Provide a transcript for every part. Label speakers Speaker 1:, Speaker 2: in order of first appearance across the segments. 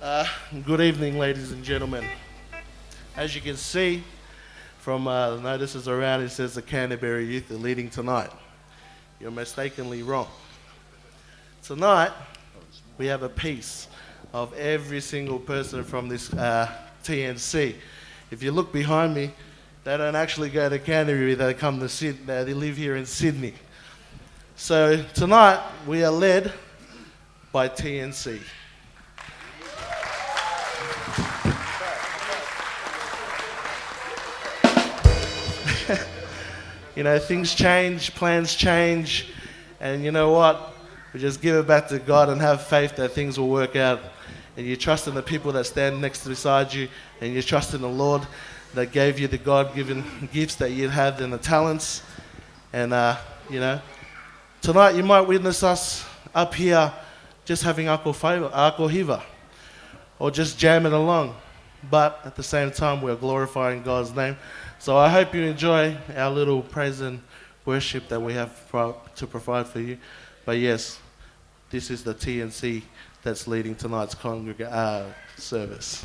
Speaker 1: Good evening, ladies and gentlemen. As you can see from the notices around, it says the Canterbury Youth are leading tonight. You're mistakenly wrong. Tonight, we have a piece of every single person from this TNC. If you look behind me, they don't actually go to Canterbury, they come to Sydney, they live here in Sydney. So tonight, we are led by TNC. You know, things change, plans change, and you know what? We just give it back to God and have faith that things will work out. And you trust in the people that stand next beside you, and you trust in the Lord that gave you the God-given gifts that you have and the talents. And, you know, tonight you might witness us up here just having alcohol hiva, or just jamming along. But at the same time, we're glorifying God's name. So I hope you enjoy our little praise and worship that we have to provide for you. But yes, this is the TNC that's leading tonight's service.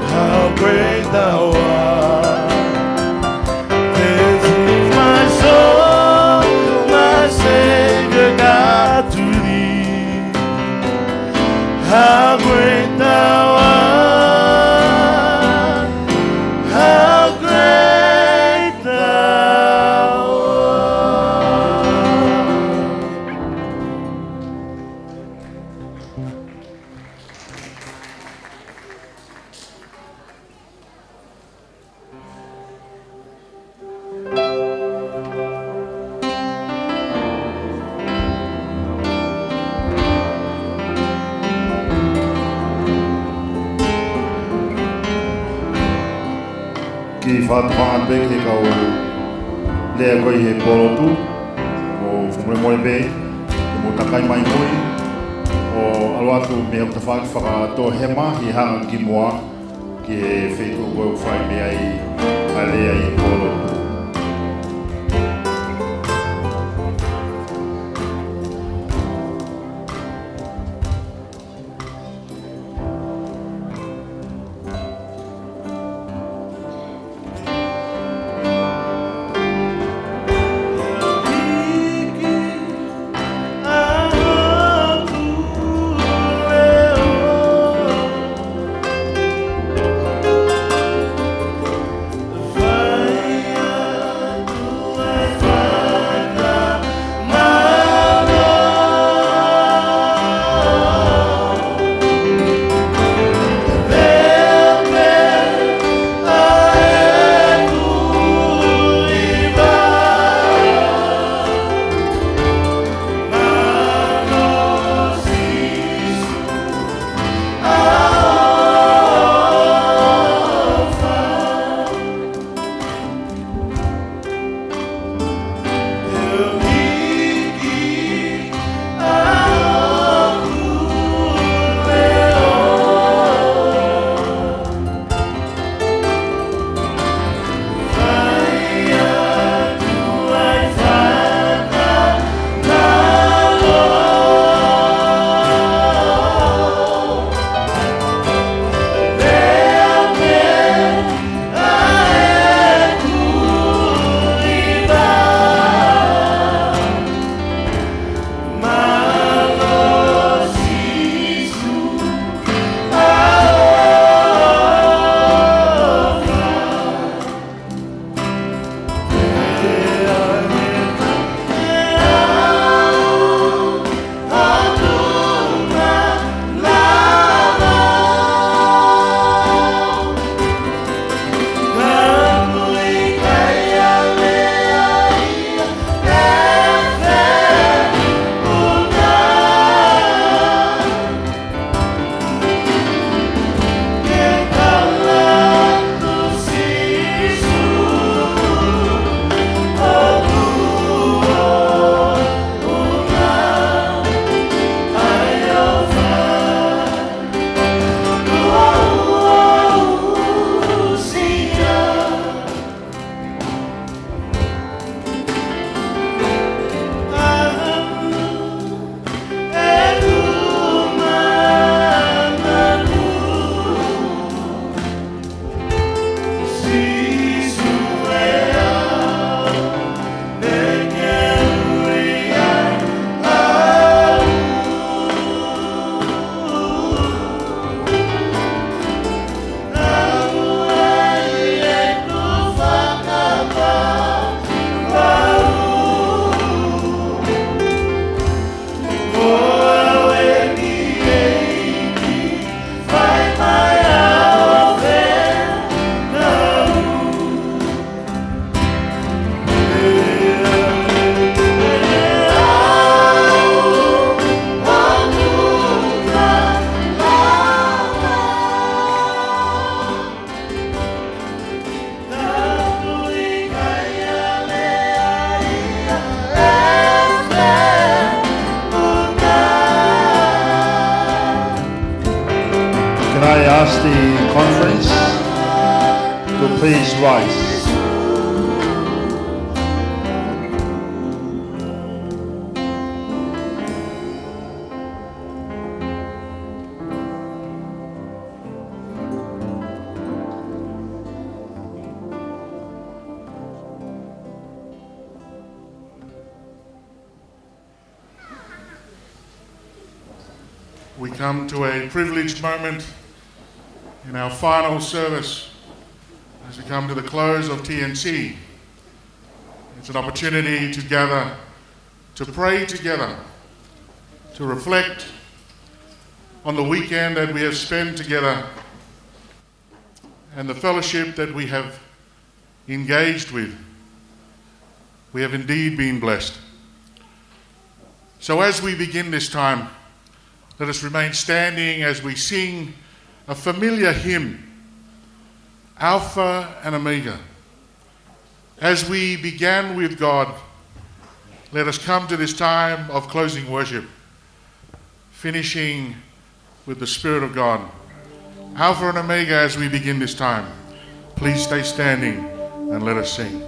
Speaker 2: How great thou art. This is
Speaker 1: thou art, how great thou
Speaker 2: Ki whātwhāngan be ke kau lea koe he polotu o Moimoi be ke mo takai mai moi o aluatu me hau tawhaki whakatoa hema hi hanga ki moa ki he whetu koe whai me ai a lea i polotu. ask the conference to please rise.
Speaker 3: we come to a privileged moment in our final service as we come to the close of TNC. It's an opportunity to gather, to pray together, to reflect on the weekend that we have spent together and the fellowship that we have engaged with. We have indeed been blessed. So as we begin this time, let us remain standing as we sing a familiar hymn, Alpha and Omega. As we began with God, let us come to this time of closing worship, finishing with the Spirit of God. Alpha and Omega as we begin this time. Please stay standing and let us sing.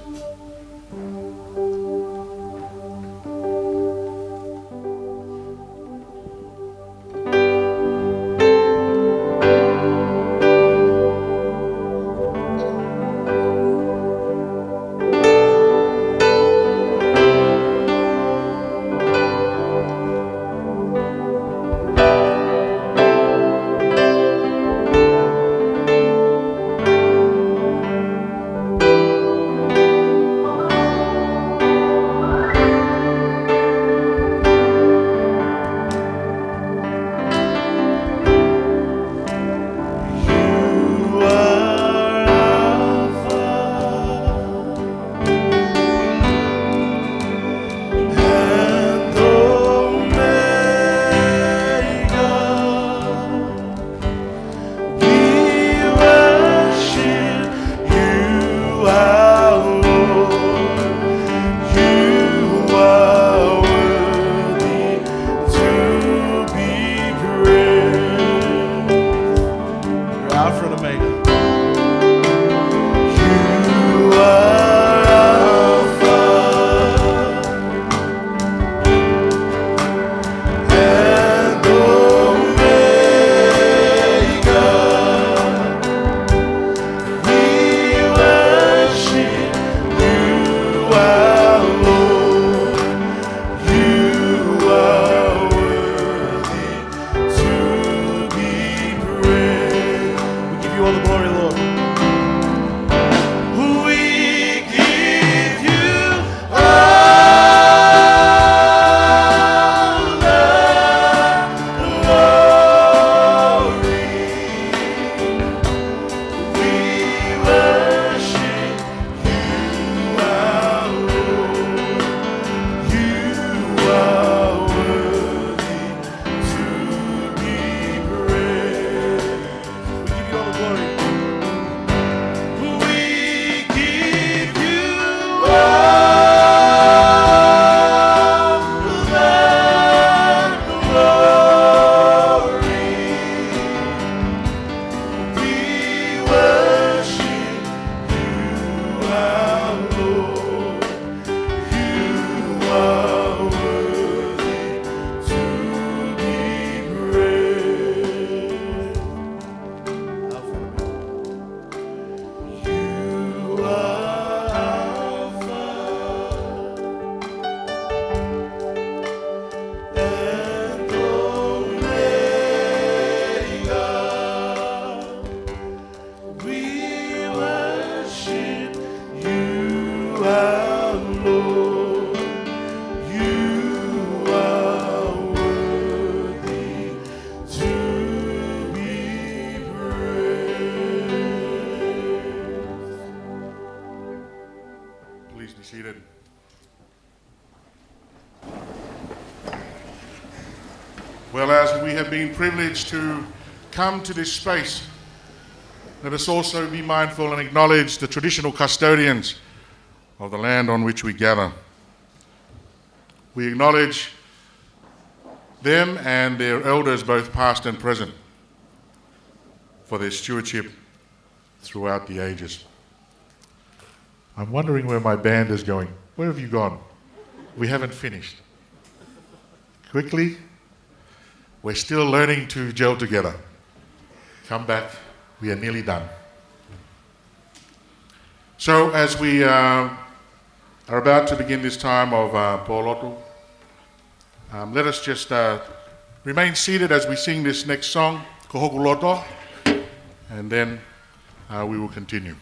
Speaker 3: Well, as we have been privileged to come to this space, let us also be mindful and acknowledge the traditional custodians of the land on which we gather. We acknowledge them and their elders, both past and present, for their stewardship throughout the ages. I'm wondering where my band is going. Where have you gone? We haven't finished. Quickly, we're still learning to gel together. Come back, we are nearly done. So as we are about to begin this time of Latu, let us just Remain seated as we sing this next song, Ko Hoku Loto, and then we will continue.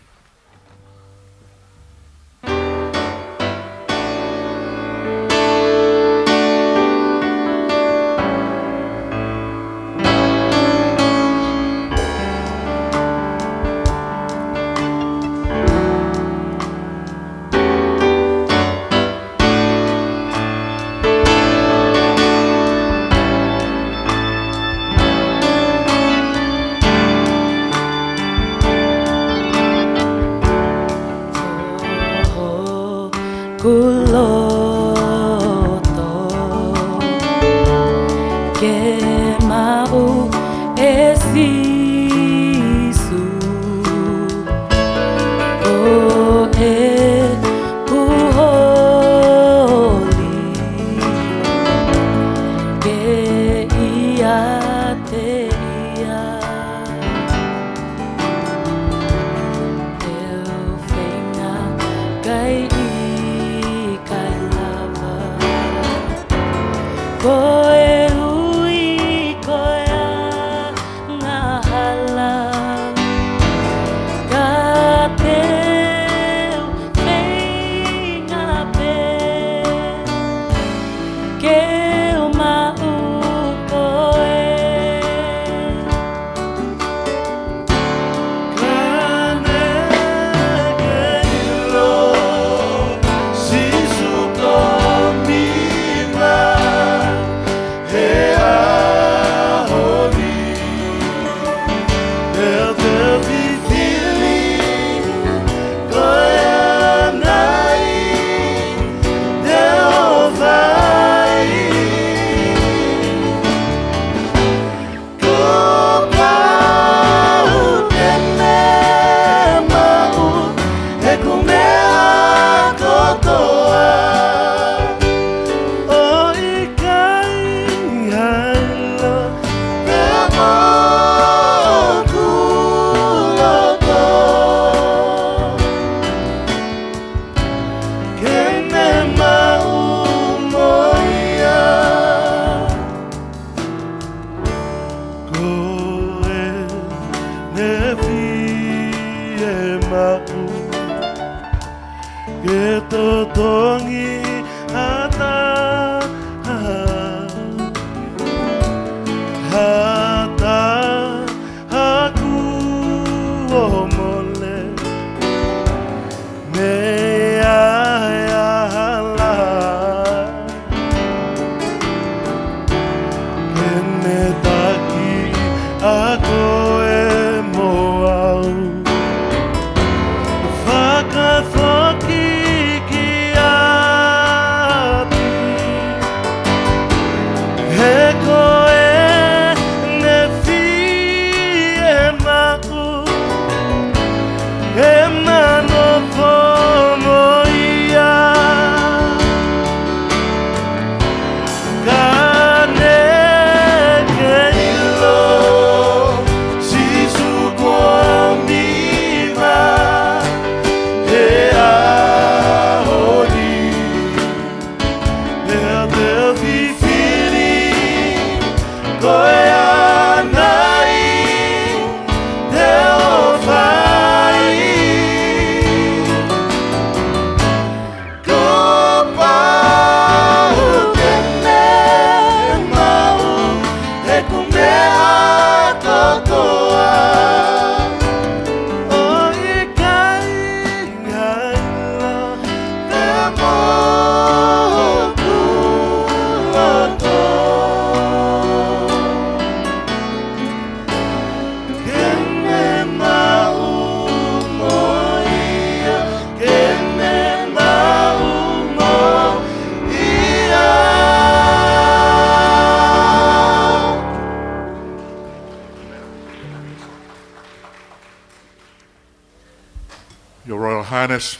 Speaker 3: Your Royal Highness,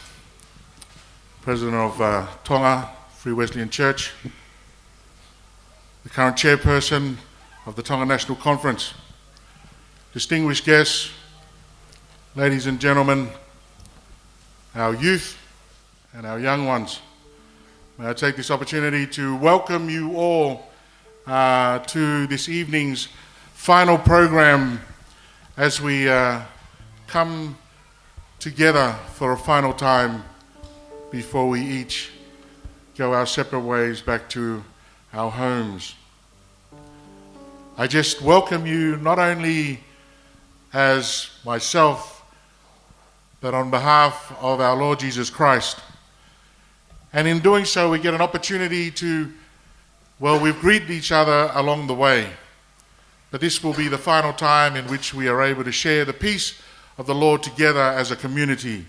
Speaker 3: President of Tonga Free Wesleyan Church, the current chairperson of the Tonga National Conference, distinguished guests, ladies and gentlemen, our youth and our young ones. May I take this opportunity to welcome you all to this evening's final program as we come together for a final time before we each go our separate ways back to our homes. I just welcome you not only as myself, but on behalf of our Lord Jesus Christ. And in doing so, we get an opportunity to, well, we've greeted each other along the way, but this will be the final time in which we are able to share the peace of the Lord together as a community,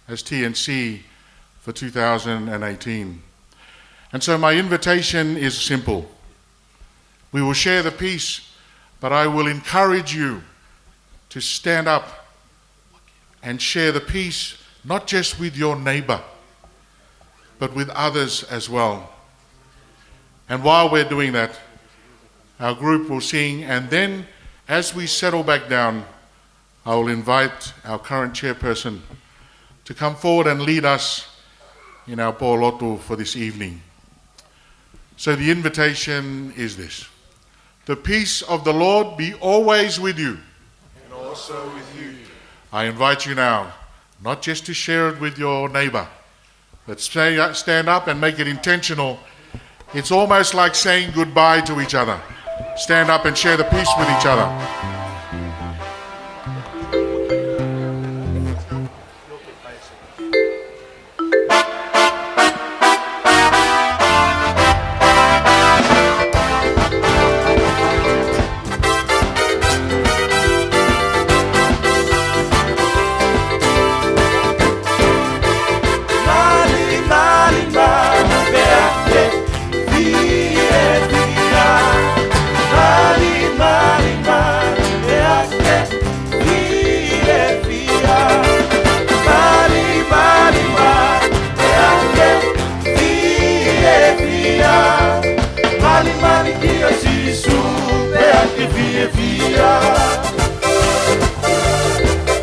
Speaker 3: as TNC for 2018. And so my invitation is simple. We will share the peace, but I will encourage you to stand up and share the peace, not just with your neighbor, but with others as well. And while we're doing that, our group will sing, and then as we settle back down, I will invite our current chairperson to come forward and lead us in our po Latu for this evening. So the invitation is this: the peace of the Lord be always with you.
Speaker 4: And also with you.
Speaker 3: I invite you now, not just to share it with your neighbor, but stand up and make it intentional. It's almost like saying goodbye to each other. Stand up and share the peace with each other.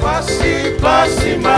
Speaker 4: Pasi, pasi,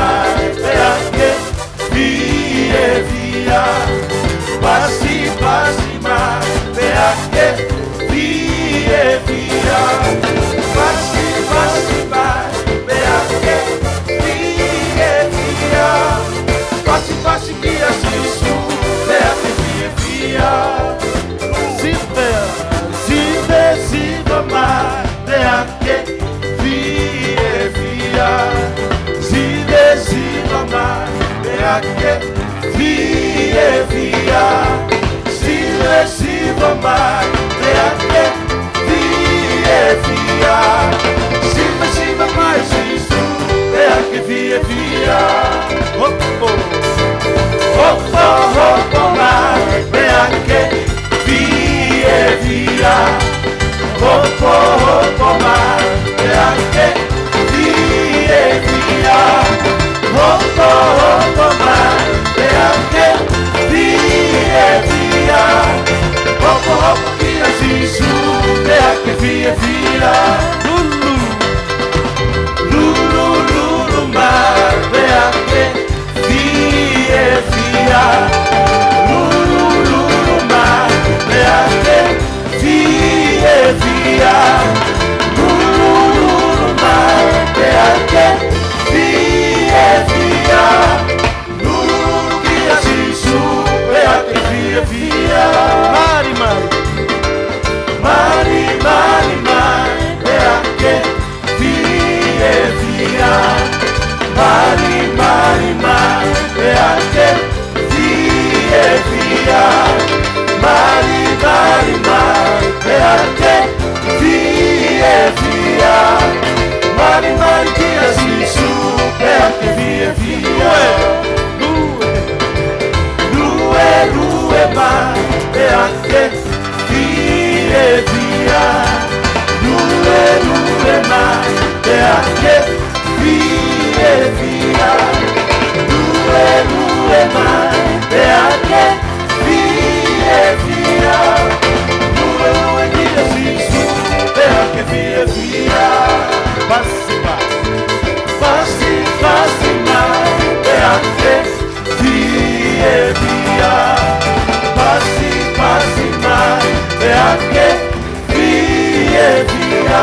Speaker 1: fie fia.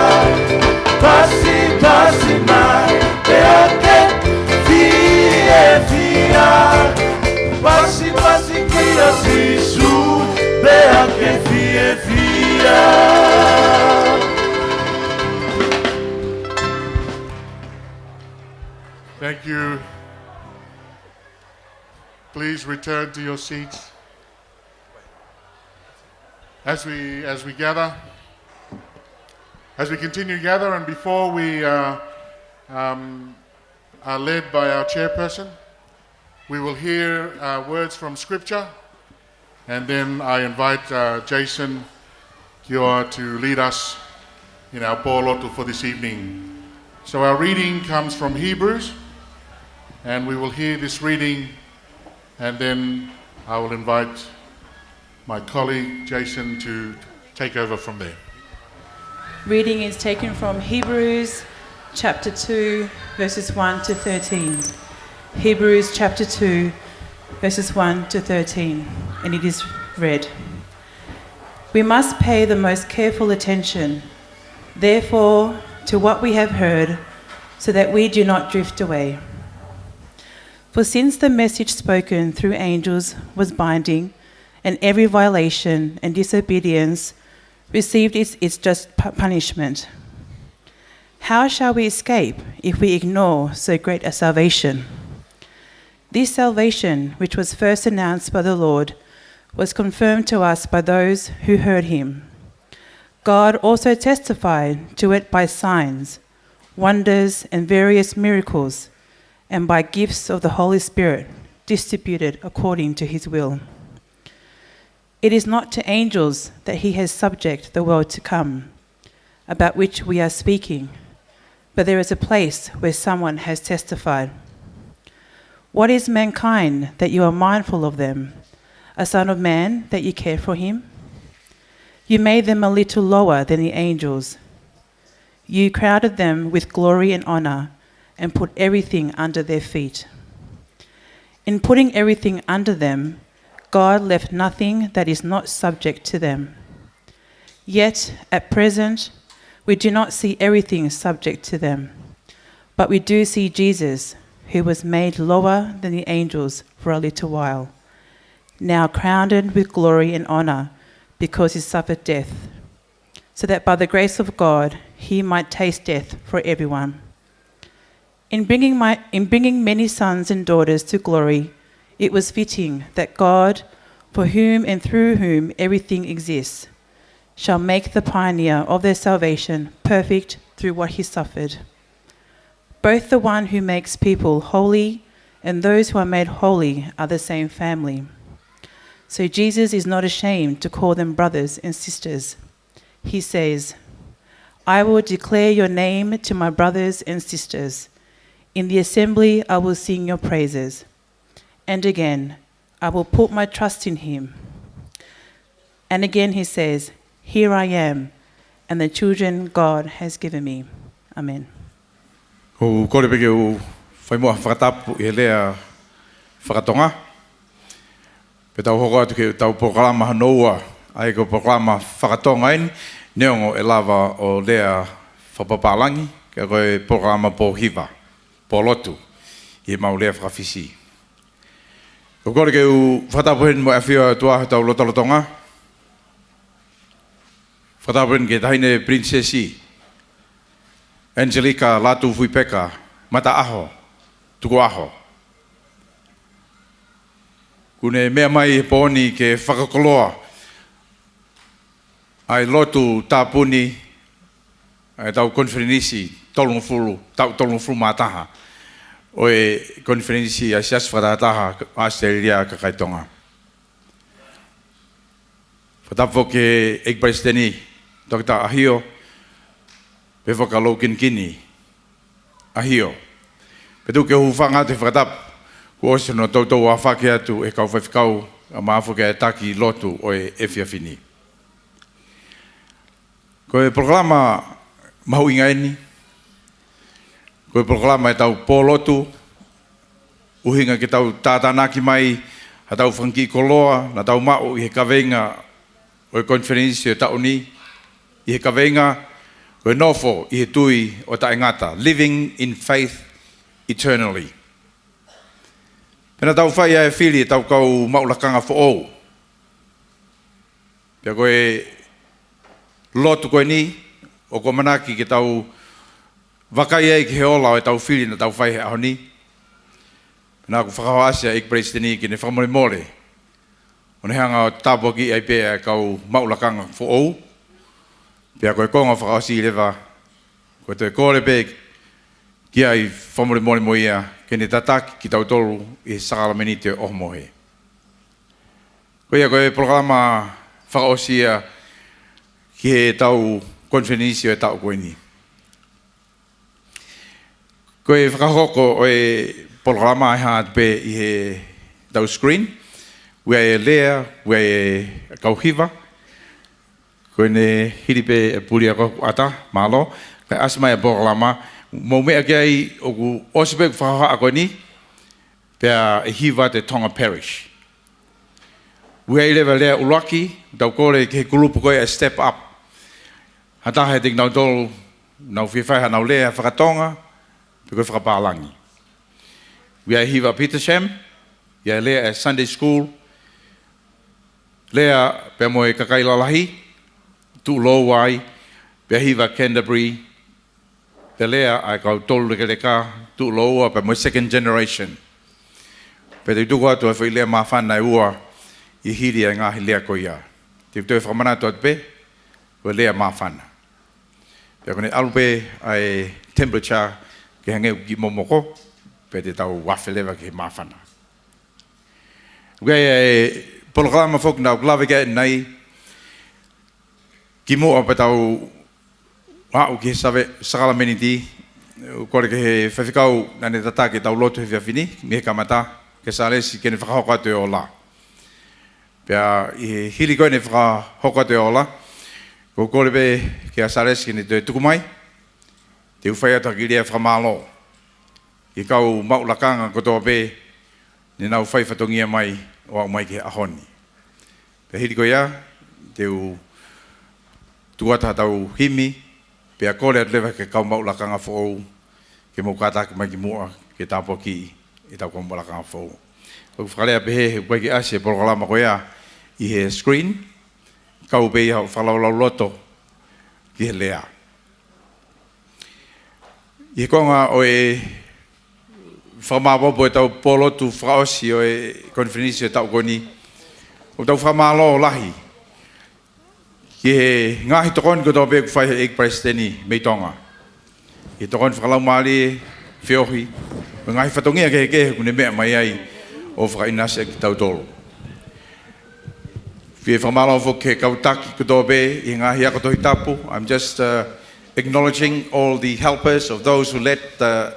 Speaker 1: Pasi pasi mai beake fie fia. Pasi pasi kia sisu beake fie fia.
Speaker 3: Thank you. Please return to your seats. As we gather, as we continue to gather, and before we are led by our chairperson, we will hear words from Scripture, and then I invite Jason Kioa to lead us in our pōlotu for this evening. So our reading comes from Hebrews, and we will hear this reading, and then I will invite my colleague Jason to take over from there.
Speaker 5: Reading is taken from Hebrews chapter 2, verses 1 to 13. Hebrews chapter 2, verses 1 to 13, and it is read. We must pay the most careful attention, therefore, to what we have heard, so that we do not drift away. For since the message spoken through angels was binding, and every violation and disobedience received its just punishment, how shall we escape if we ignore so great a salvation? This salvation, which was first announced by the Lord, was confirmed to us by those who heard him. God also testified to it by signs, wonders, and various miracles, and by gifts of the Holy Spirit distributed according to his will. It is not to angels that he has subject the world to come, about which we are speaking, but there is a place where someone has testified. What is mankind that you are mindful of them, a son of man that you care for him? You made them a little lower than the angels. You crowded them with glory and honor and put everything under their feet. In putting everything under them, God left nothing that is not subject to them. Yet, at present, we do not see everything subject to them, but we do see Jesus, who was made lower than the angels for a little while, now crowned with glory and honor because he suffered death, so that by the grace of God he might taste death for everyone. In bringing many sons and daughters to glory, it was fitting that God, for whom and through whom everything exists, shall make the pioneer of their salvation perfect through what he suffered. Both the one who makes people holy and those who are made holy are the same family. So Jesus is not ashamed to call them brothers and sisters. He says, I will declare your name to my brothers and sisters. In the assembly I will sing your praises. And again, I will put my trust in him. And again he says, here I am, and the children God has given me. Amen.
Speaker 6: O kore peke o whai moa whakatapu I lea whakatonga. Pe tau hoko atu ke tau programa hanoua, ai ko programa whakatonga ini, neongo e lava o lea whapapalangi, ke koe programa po hiva, po lotu, I mau lea whakawhisi. O kore ke u whatapu hen mo e whio tua tau lotalotonga. Whatapu hen ke tahine princesi, Angelica Latu Fuipeka, mata aho, tuku aho. Kune mea mai pōni ke whakakoloa, ai lotu tāpuni, ai tau konferenisi, tolongfulu mātaha, o e konferenisi a sias whakataha Australia kakaitonga. Whatapwo ke ekpaisteni, Dr. Ahio, pe whakalo kinkini, ahio. Pe tu ke hufanga te whakatap, ku ose no tautou a whake atu e kau whawhikau a maafu ke taki lotu o e whiawhini. Ko e programa mahu ingaini, ko e programa e tau pōlotu, uhinga ke tau tātānaki mai, ha tau whanki koloa, na tau mao I he kawenga o e konferensi o tauni, I he kawenga, koe nofo i he tui o taingata, living in faith eternally. Pena tau whai e whiri tau kau maulakanga fo ou. Pea koe lotu koe ni, o ko manaki ke tau wakai e ki he ola o e tau whiri na tau whai he aho ni. Pena ku whakahoasia ik presideni ki ne whamore mole. O ne hanga o tāpoki ai pēa kau maulakanga fo ou. Pea koe konga whakaosi I lewa, koe te kore pē ki ai whamore mole mo ia, ke ne tataki ki tau tolu I sakala menite o mohe. Koe ia koe programa whakaosi ia ki he tau konferenisio e tau koe ni. Koe whakahoko o e programa ai haa pe I he tau screen, ua e lea, ua e kauhiva, koe ne hiripe e puri a koku ata, malo, kai asma e programa, mo mea ki ai o ku osipek whakaha a koe ni, pea e hiva te Tonga Parish. Ua e lewa lea ulaki, tau kore ke he kulupu koe a step up. Hataha e tik nau tolu, nau whiwhaiha nau lea whakatonga, pe koe whakapālangi. Ua e hiva Petersham, ia e lea e Sunday School, lea pe mo e kakailalahi, tu lowai, pe hiva Canterbury, pe lea ai kau tolu ke leka, tu lowa pe mo second generation. Pe te tuku atu e whi lea mawhana e ua, I hiri e ngahi lea ko ia. Te tue whakamana atu pe, ua lea mawhana. Pe kone alupe ai temperature ke hangeu ki momoko, pe te tau wawhelewa ki he mawhana. Ua e programa fok nau klawe ke nei, ki mua pe tau wau ki he sakala meniti, kore ke he whawhikau nane tata ke tau lotu he whiawhini, mi he kamata, ke sa lesi ke ne whakahoko atu e o la. Pea I he hili koe ne whakahoko atu e o la, ko kore pe ke a sa lesi ke ne te tukumai, te uwhai atu ki rea whakamalo. I kau maulakanga kotoa pe, ne nau whai whatongia mai, o au mai ki he ahoni. Pea hili koe ia, te u tuata tau himi, pea kore atu lewa ke kau maulakanga fo ou, ke mau kātaki mai ki mua, ke tāpua ki I tau kau maulakanga fo ou. Kau whakalea pehe, koe ki ase, porokalama koe ia, I he screen, kau pe iha whalaulau loto, ki he lea. I he konga o e whamapopo e tau polotu whakaosi o e konferenisio e tau koni, o tau whamalo lahi, ki he ngahi tokoni ko tau pe ku whai he ek presideni mei tonga. Ki tokoni whakalau maali whiohi, o ngahi whatongia ke he kehe kune mea mai ai o whakainase ki tau tolu. Whie whamalo fo ke kautaki ko tau pe I ngahi ako tohi tapu. I'm just acknowledging all the helpers of those who led the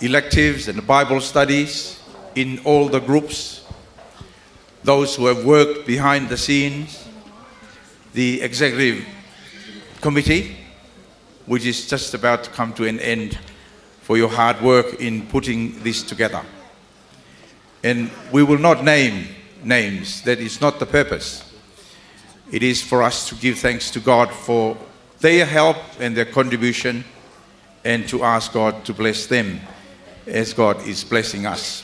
Speaker 6: electives and the Bible studies in all the groups, those who have worked behind the scenes, the executive committee, which is just about to come to an end for your hard work in putting this together. And we will not name names, that is not the purpose. It is for us to give thanks to God for their help and their contribution and to ask God to bless them as God is blessing us.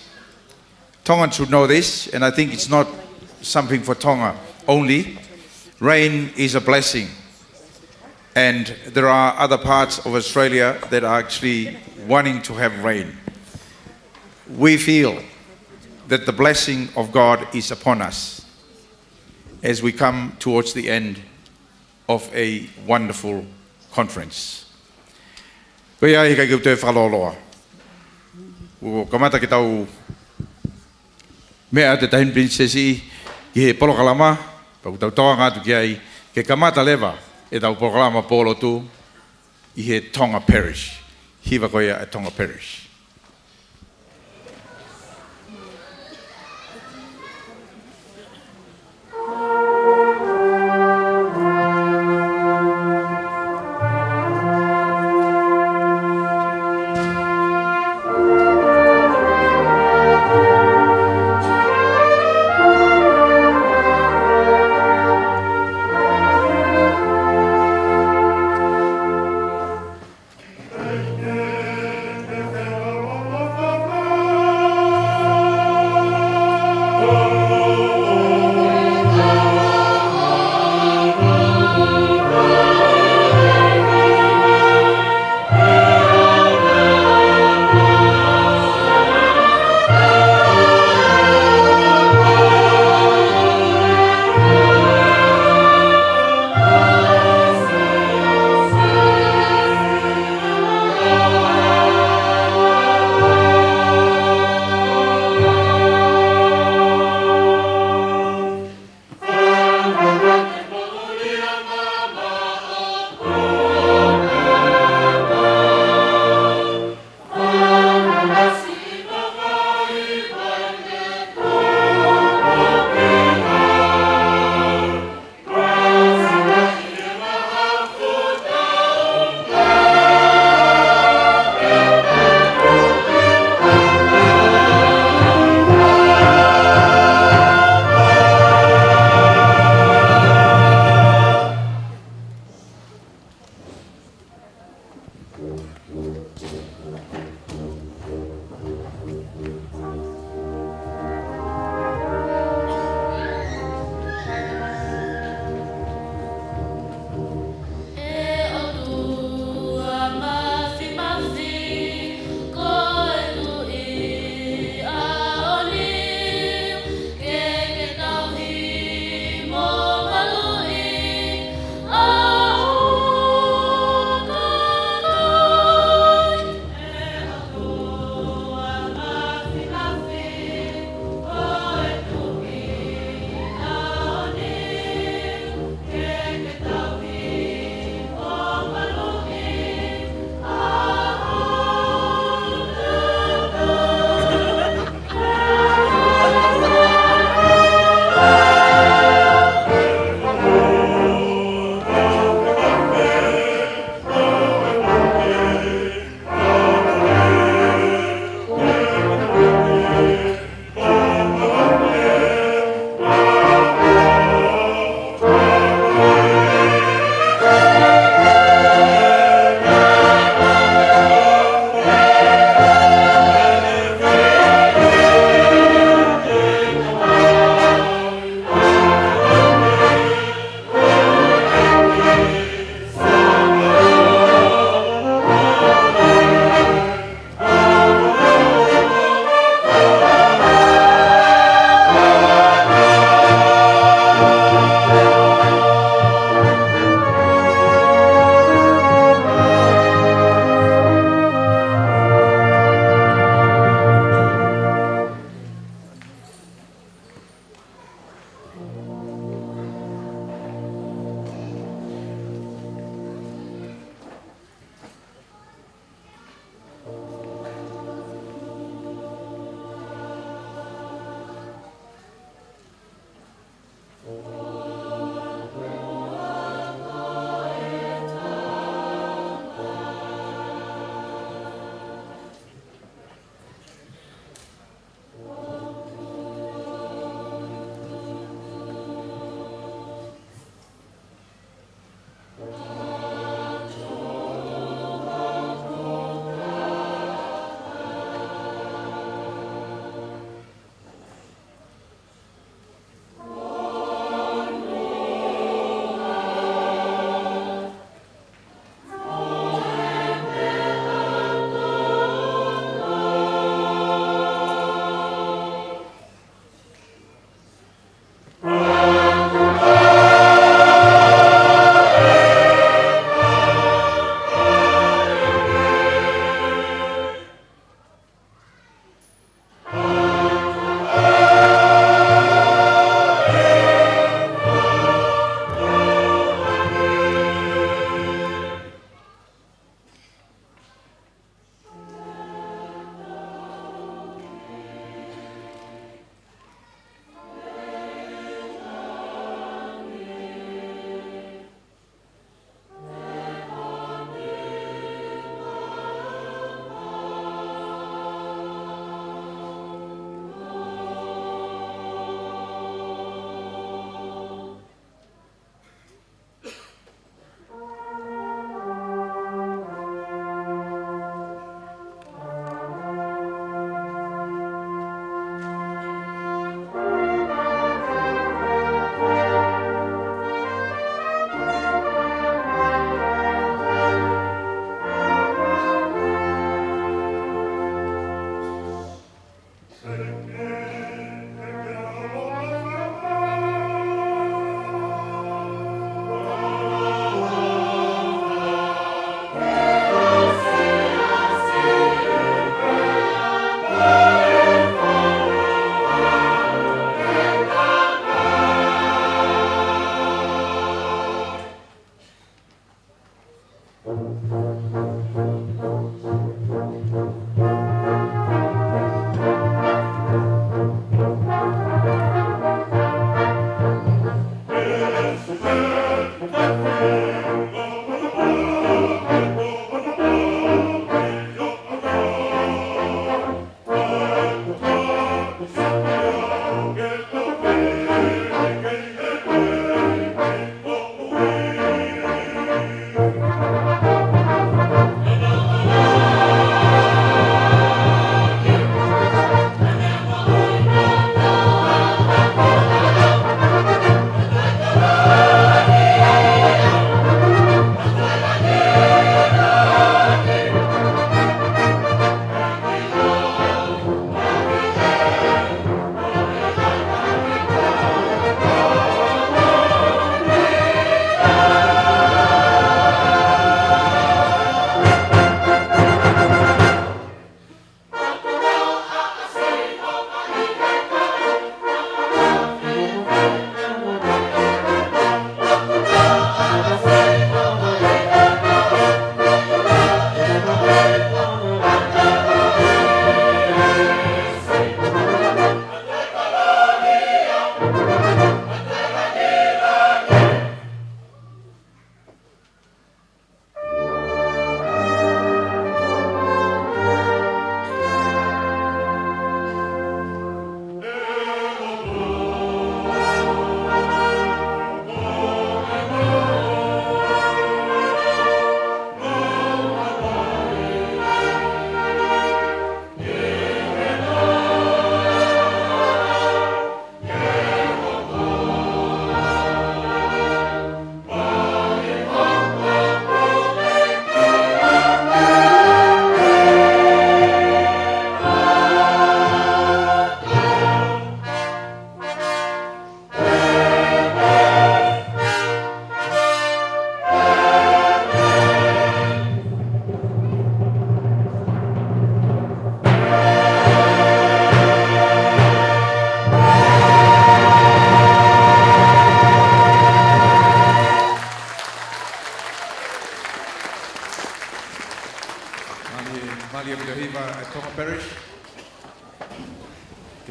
Speaker 6: Tongans should know this, and I think it's not something for Tonga only. Rain is a blessing, and there are other parts of Australia that are actually wanting to have rain. We feel that the blessing of God is upon us as we come towards the end of a wonderful conference. Koe ai kai te whakaloloa. O kamata ki tau mea te tahin princesi ki he polokalama, pau tau toa ngātu ki ai, ke kamata lewa e tau polokalama polo tu I he Tonga Parish. Hiva koe a Tonga Parish.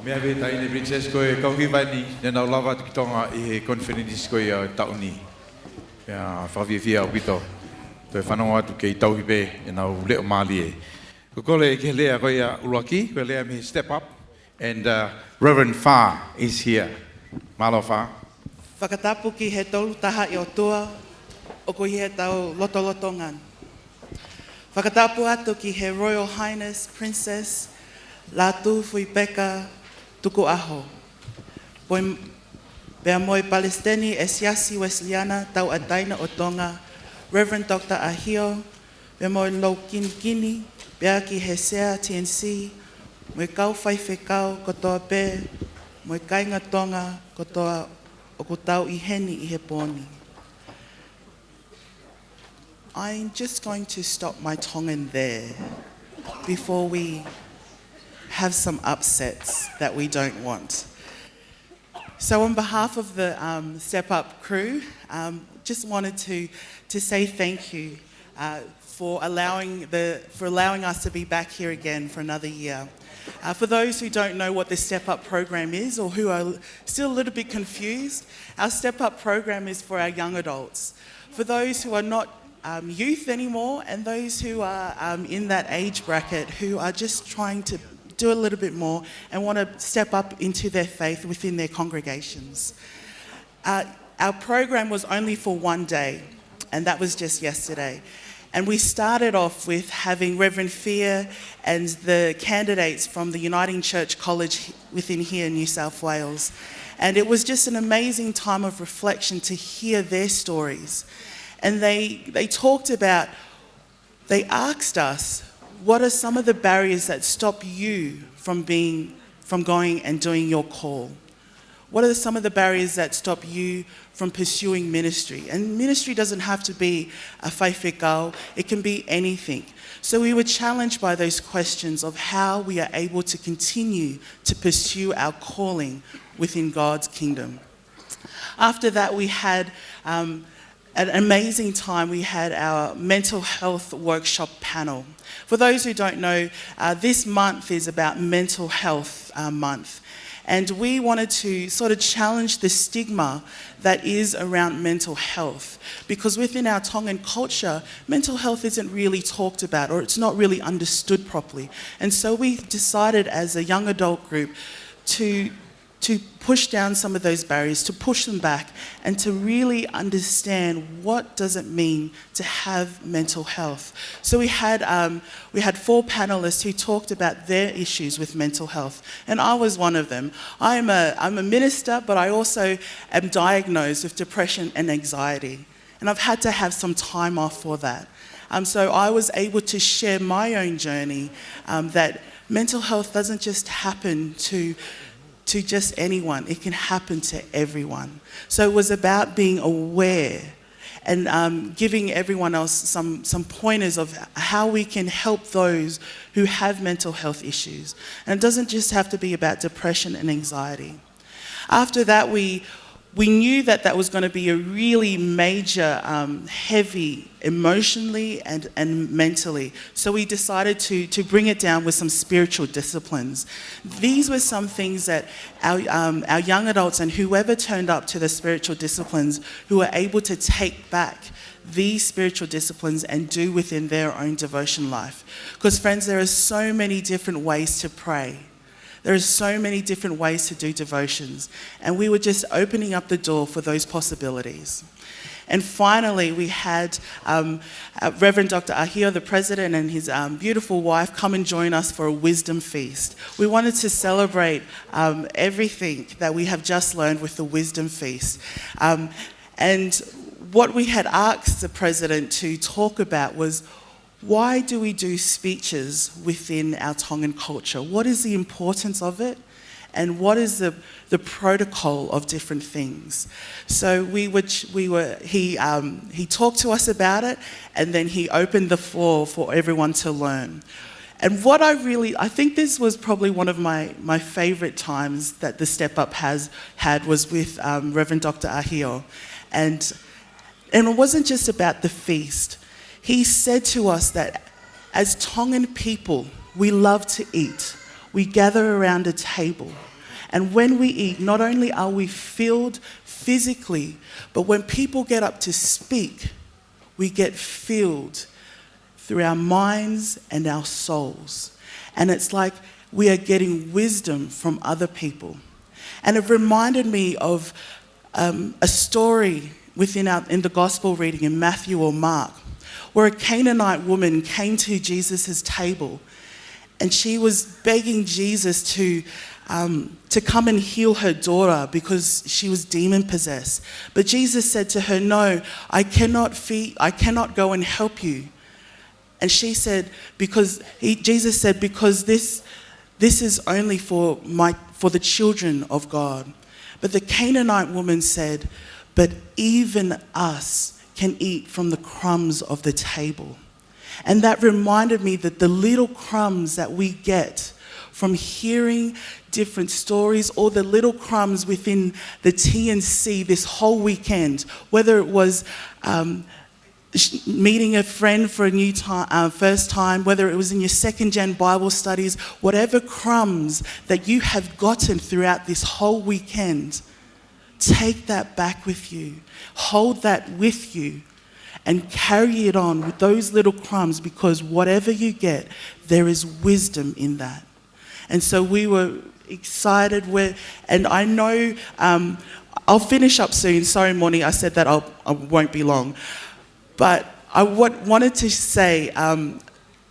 Speaker 6: Mea we tai ne princess ko e kauhi vani ne nau lava tu kitonga I he conference ko ia tauni. Ya whawhiawhia o pito. Toi whanonga atu kei tauhi pe e nau leo mali e. Ko kole ke lea ko ia uruaki, ko lea me step up and Reverend Fa is here. Malo Fa.
Speaker 7: Whakatapu ki he tolu taha I o tua o ko he tau loto ngan. Whakatapu atu ki he Royal Highness Princess Latu fui peka tuku aho. Bea moi Palestini e siasi Wesleyana tau adaina o Tonga, Reverend Dr. Ahio, bea moi Lau Kini, bea ki he Service TNC, moi kau whaiwhekau kotoa pe, moi kainga Tonga kotoa o kutau I heni I he poni. I'm just going to stop my Tongan there before we have some upsets that we don't want. So on behalf of the Step Up crew, just wanted to say thank you for allowing us to be back here again for another year. For those who don't know what the Step Up program is or who are still a little bit confused, our Step Up program is for our young adults. For those who are not youth anymore and those who are in that age bracket who are just trying to do a little bit more and want to step up into their faith within their congregations. Our program was only for one day, and that was just yesterday. And we started off with having Reverend Fear and the candidates from the Uniting Church College within here in New South Wales. And it was just an amazing time of reflection to hear their stories. And they talked about, they asked us, what are some of the barriers that stop you from going and doing your call? What are some of the barriers that stop you from pursuing ministry? And ministry doesn't have to be a whaiwhekau, it can be anything. So we were challenged by those questions of how we are able to continue to pursue our calling within God's kingdom. After that, we had an amazing time. We had our mental health workshop panel. For those who don't know, this month is about mental health month. And we wanted to sort of challenge the stigma that is around mental health. Because within our Tongan culture, mental health isn't really talked about, or it's not really understood properly. And so we decided as a young adult group to push down some of those barriers, to push them back, and to really understand what does it mean to have mental health. So we had 4 panelists who talked about their issues with mental health, and I was one of them. I'm a minister, but I also am diagnosed with depression and anxiety, and I've had to have some time off for that. So I was able to share my own journey, that mental health doesn't just happen to just anyone. It can happen to everyone. So it was about being aware and giving everyone else some pointers of how we can help those who have mental health issues. And it doesn't just have to be about depression and anxiety. After that, we knew that was going to be a really major, heavy, emotionally and mentally. So we decided to bring it down with some spiritual disciplines. These were some things that our young adults and whoever turned up to the spiritual disciplines who were able to take back these spiritual disciplines and do within their own devotion life. Because friends, there are so many different ways to pray. There are so many different ways to do devotions, and we were just opening up the door for those possibilities. And finally, we had Reverend Dr. Ahio, the president, and his beautiful wife come and join us for a wisdom feast. We wanted to celebrate everything that we have just learned with the wisdom feast. And what we had asked the president to talk about was, why do we do speeches within our Tongan culture? What is the importance of it? And what is the protocol of different things? So he talked to us about it, and then he opened the floor for everyone to learn. And what I think this was probably one of my favorite times that the Step Up had was with Reverend Dr. Ahio. And it wasn't just about the feast. He said to us that as Tongan people, we love to eat. We gather around a table. And when we eat, not only are we filled physically, but when people get up to speak, we get filled through our minds and our souls. And it's like we are getting wisdom from other people. And it reminded me of a story in the gospel reading in Matthew or Mark, where a Canaanite woman came to Jesus' table, and she was begging Jesus to come and heal her daughter because she was demon-possessed. But Jesus said to her, "No, I cannot go and help you." And she said, Jesus said, "Because this is only for the children of God." But the Canaanite woman said, "But even us can eat from the crumbs of the table." And that reminded me that the little crumbs that we get from hearing different stories, or the little crumbs within the TNC this whole weekend, whether it was meeting a friend for a new time, first time, whether it was in your second-gen Bible studies, whatever crumbs that you have gotten throughout this whole weekend, take that back with you. Hold that with you and carry it on with those little crumbs, because whatever you get, there is wisdom in that. And so we were excited. And I know, I'll finish up soon. Sorry, Moni, I said that I won't be long. But I wanted to say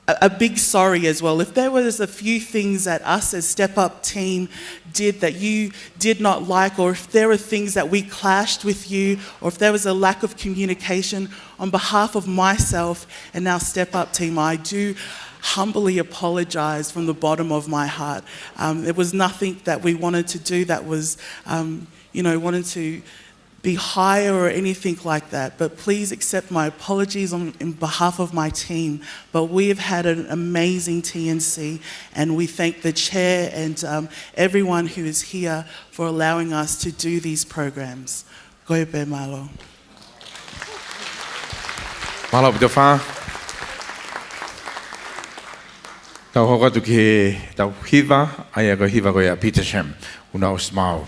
Speaker 7: a big sorry as well. If there was a few things that us as Step Up team did that you did not like, or if there were things that we clashed with you, or if there was a lack of communication, on behalf of myself and our Step Up team, I do humbly apologize from the bottom of my heart. There was nothing that we wanted to do that was, wanted to be higher or anything like that. But please accept my apologies on behalf of my team. But we have had an amazing TNC, and we thank the chair and everyone who is here for allowing us to do these programs. Goipe malo.
Speaker 6: Mahalo pito wha. Tau hoka tu ki tau hiva, ai ko hiva ko ia Peter Shem, una o smau.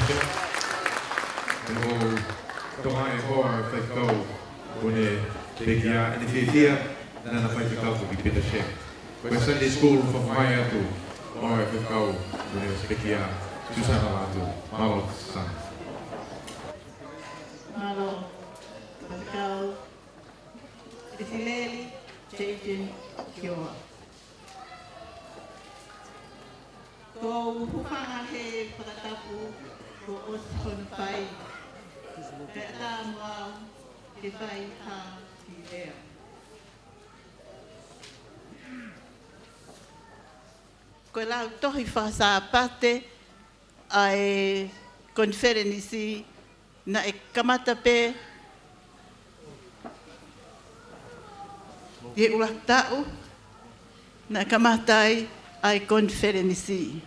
Speaker 6: Mo tonga e hoa fai kau pone te kia ene whiwhia nana fai kau ki pita she. Koe Sunday School whawhai atu o e fai kau pone te kia Susana Latu. Malo sana.
Speaker 8: Malo, Pascal, Isileli, Jaden, Kioa. Ko hukanga he whakatapu ko os whai. Ke ata mua he whai ha ki ea. Ko lau tohi whasa pate ai konferenisi na e kamata pe e ura tau na kamatai ai konferenisi.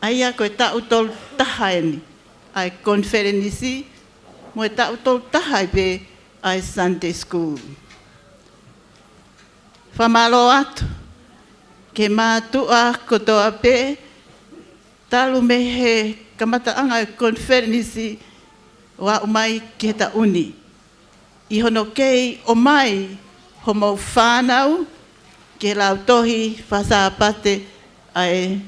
Speaker 8: Aia ko e tau tol tahaeni ai konferenisi mo e tau tol tahai pe ai Sunday School. Whamalo atu ke mātua kotoa pe talu me he kamata anga konferenisi wa umai ki ta uni. I hono kei o mai ho mau whānau ke lau tohi whasapate ai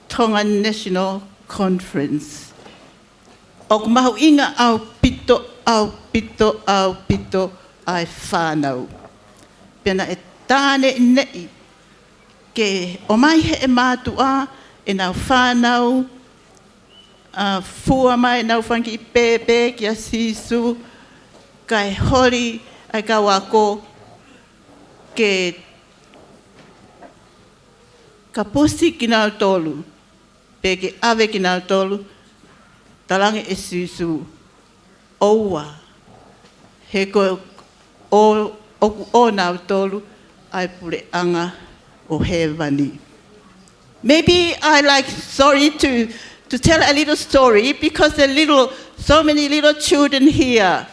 Speaker 8: Tonga National Conference. O mahu inga au pito ai whānau. Pena e tāne nei ke o mai he e mātua e nau whānau fua mai nau whanki pepe ki a sisu kai hori ai ka wako ke ka pusi ki nau tolu pe ke ave ki nau tolu talangi e sisu oua he ko o nau tolu ai pure anga o hewani. Maybe sorry to tell a little story because so many little children here.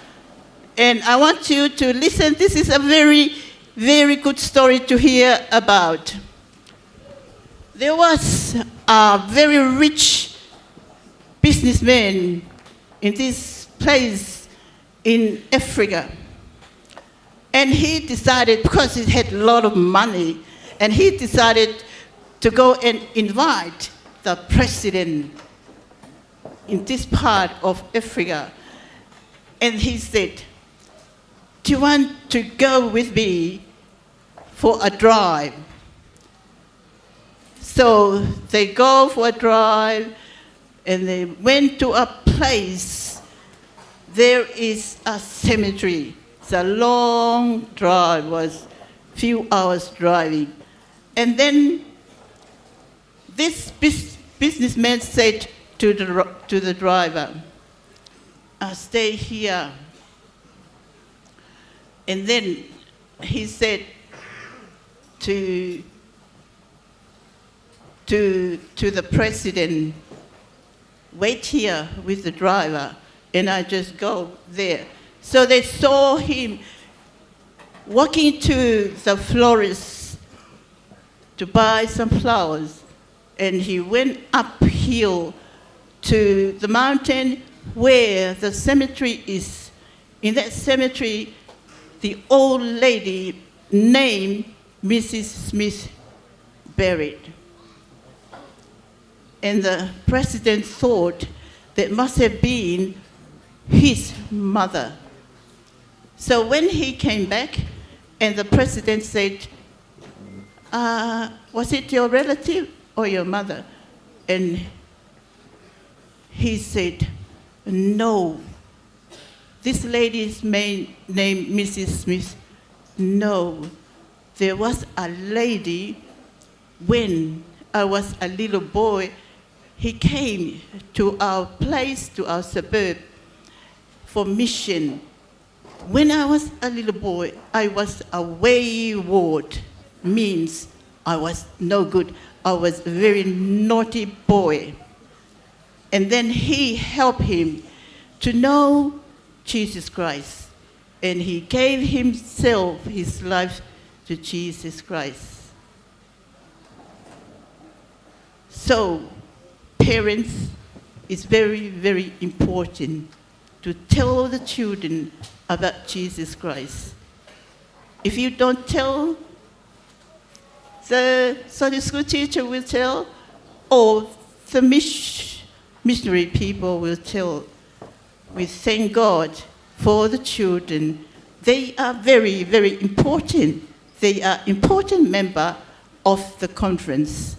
Speaker 8: And I want you to listen. This is a very, very good story to hear about. There was a very rich businessman in this place in Africa. And he decided, because he had a lot of money, and he decided to go and invite the president in this part of Africa. And he said, do you want to go with me for a drive? So they go for a drive, and they went to a place. There is a cemetery. It's a long drive, was a few hours driving. And then this businessman said to the driver, stay here. And then he said to the president, wait here with the driver, and I just go there. So they saw him walking to the florist to buy some flowers, and he went uphill to the mountain where the cemetery is. In that cemetery, the old lady named Mrs. Smith buried. And the president thought that must have been his mother. So when he came back, and the president said, was it your relative or your mother? And he said, no. This lady's name, Mrs. Smith, no. There was a lady, when I was a little boy, he came to our place, to our suburb, for mission. When I was a little boy, I was a wayward, means I was no good. I was a very naughty boy. And then he helped him to know Jesus Christ. And he gave himself, his life, to Jesus Christ. So, parents, it's very, very important to tell the children about Jesus Christ. If you don't tell, the Sunday school teacher will tell, or the missionary people will tell. We thank God for the children. They are very, very important. They are important member of the conference.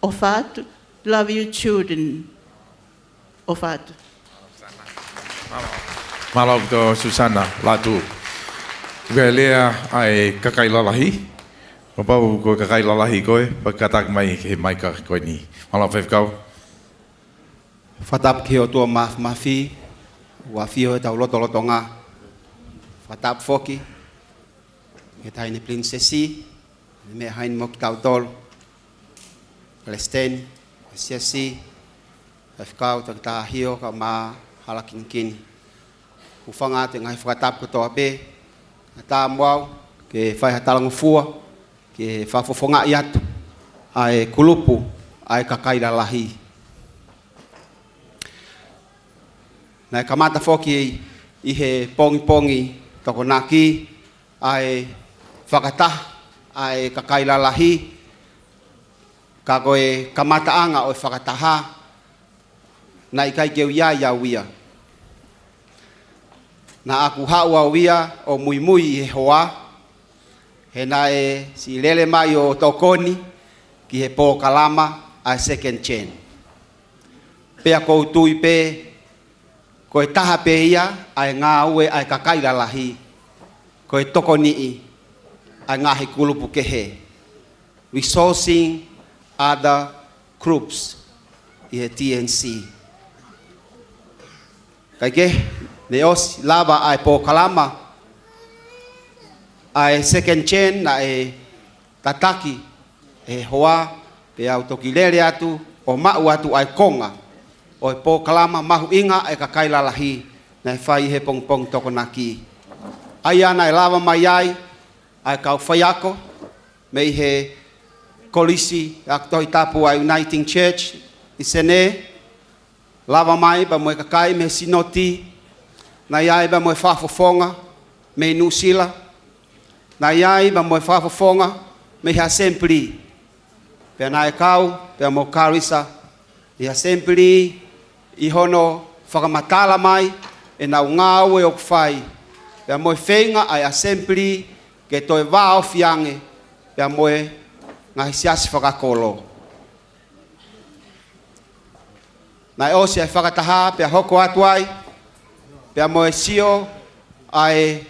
Speaker 8: Ofat, love you children. Ofat.
Speaker 6: Malau to Susana, Latu. Galea ai kakai lalahi. O pau ko kakai lalahi koe, pakatak mai he mai ka koe ni. Malau fefkau.
Speaker 9: Fatap ki o tua mafi, wa fio tau loto nga. Fatap foki. Ke tai ni prinsesi, me hain mok tau tol. Palestine, siasi. Fefkau tak ta hio ka ma halakin kin. Ufanga te ngai fatap ko to be. Ata mwau ke fai hatalang fua ke fafofonga iatu ai kulupu ai kakai lalahi. Na kamata foki i he pongi toko naki ai fakata ai kakai lalahi ka koe kamata anga o fakataha na ikai keu ya wia. Na aku hawa wia o Moimoi he hoa. He na e si lele mai o tokoni ki he po kalama a second chain. Pea kou tui pe koe taha pe ia ai ngā ue ai kakai lalahi. Koe tokoni i ai ngā he kulupu ke he. Resourcing other groups i he TNC. Kai ke? Ne os lava ai po kalama ai second chain na e tataki e hoa pe autokilere atu o mau atu ai konga o po kalama mahu inga ai kakai lalahi na fai he pong toko naki ai ana lava mai ai kau faiako me he kolisi aktoi tapu ai Uniting Church isene lava mai ba mo kakai me sinoti na iai ba moe whafofonga me Nusila. Na iai ba moe whafofonga me he assembly. Pea na e kau, pea mo karisa. I assembly i hono whakamatala mai e nau ngā ue o kwhai. Pea moe whenga ai assembly ke toi wā o fiange. Pea moe ngahi siasi whakakolo. Na e osi ai whakataha pea hoko atu ai. Pea moe sio ai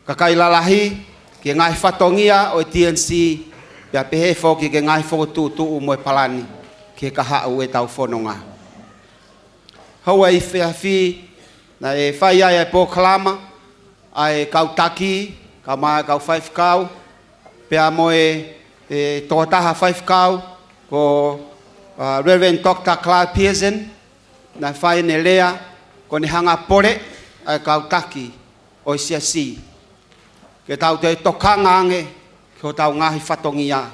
Speaker 9: kakai lalahi ke ngai whatongia o TNC pea pehe foki ke ngai whokotu moe palani ke kaha ue tau whanonga. Haua i whiawhi na e whai ai po kalama ai kau taki, kau mai kau whaifkau pea moe tohataha whaifkau ko Reverend Dr. Clive Pearson na whai ne lea ko ni hanga pore ai kau taki o siasi. Ke tau te tokanga ange ko tau ngahi whatongia.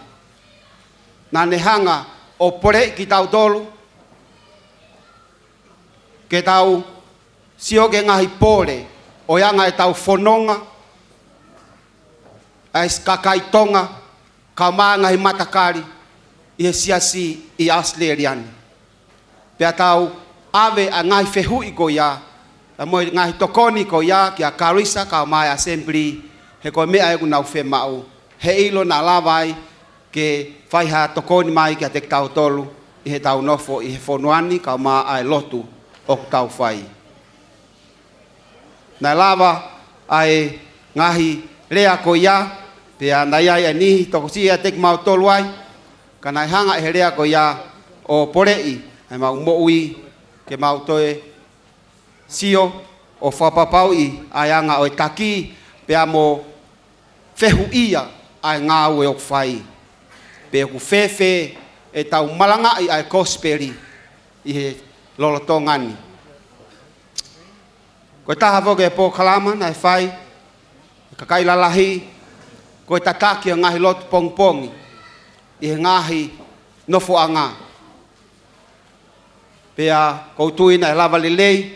Speaker 9: Na ne hanga o pore ki tau tolu. Ke tau sio ke ngahi pore o yanga e tau whanonga. Ai kakai tonga kau maa ngahi matakari i he siasi i Australian. Pea tau ave a ngai fehui ko ia a mo ngai tokoni ko ia ki a karisa ka mai assembly he ko mea e nau fe mau he ilo na lavai ke fai ha tokoni mai ki a te tau tolu i he tau nofo i he fonoani ka ma ai lotu o tau fai na lava ai ngahi lea ko ia pe a nai ai ni tokosi a te mau tolu ai ka nai hanga e lea ko ia o porei ai mau moui ke mau toe sio o whapapau i ai anga o taki pea mo whehu ia ai ngā ue o whai. Pea ku whewhe e tau malanga i ai kosperi i he lolotongani. Koe taha voke e pō kalama na e whai, kakai lalahi, koe tataki a ngahi lotu pongpongi i he ngahi nofo anga. Pea koutui na lava lelei,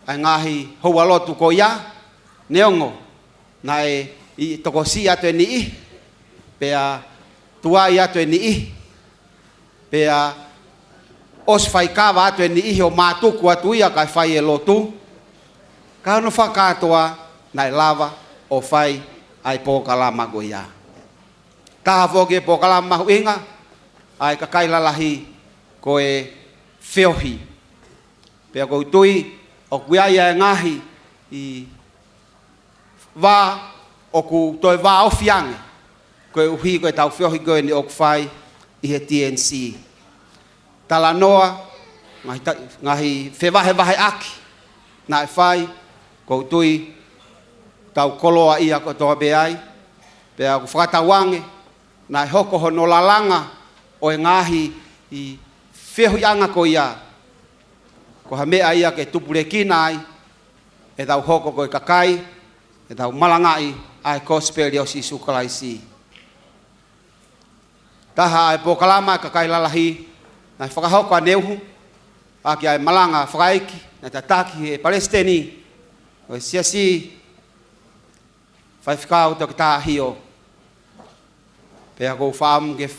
Speaker 9: ai ngahi hoa lotu ko ia, neongo, na I tokosi atu ni I, pea tuai atu ni I, pea os fai kawa atu ni I o mātuku atu ia kai fai lotu, ka no whakatoa na lava o fai ai pōkalama ko ia. Taha whoke pōkalama huinga, ai kakai lalahi ko whiohi. Pea koutui o kuiaia ngahi I wā o ku toi wā ofiange. Koe uhi koe tau whiohi koe ni o kwhai I he TNC. Tala noa, ngahi whewahe aki. Nā whai, koutui tau koloa ia ko toa beai. Pea ku whakatawange, nā hoko hono lalanga o ngahi I whiohi anga ko ia. Ko ha mea ia ke tupure kinai, e tau hoko koe kakai, e tau malangai ai gospel o Sisu Kalaisi. Taha ai pōkalama kakai lalahi, nai whakahoko a neuhu, aki ai malanga whakaiki, nai tataki e Palestini, o siasi, whai whikau toki tāhio. Pea kou whaamu ke,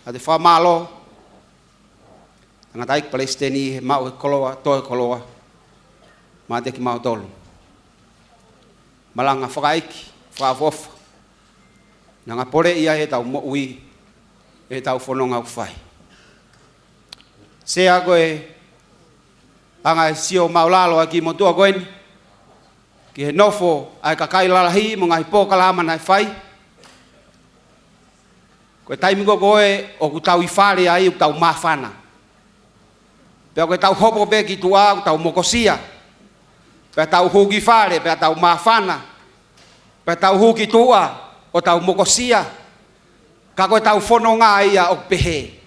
Speaker 9: a te whamalo, ngā taiki Palestini he mau he koloa, toi koloa, mā te ki mau tolu. Malanga whakaiki, whaafofa. Nā ngā pore ia he tau moui, he tau whanonga uwhai. Sea koe, anga sio maulalo a ki motua koeni, ki he nofo ai kakai lalahi mo ngai pōkalama nai whai. Koe taimingo koe o ku tau I whare ai u tau mawhana. Pea koe tau hopo pe ki tua u tau mokosia. Pea tau huki whare, pea tau mawhana. Pea tau huki tua o tau mokosia. Ka koe tau whono ngā ia o pehe.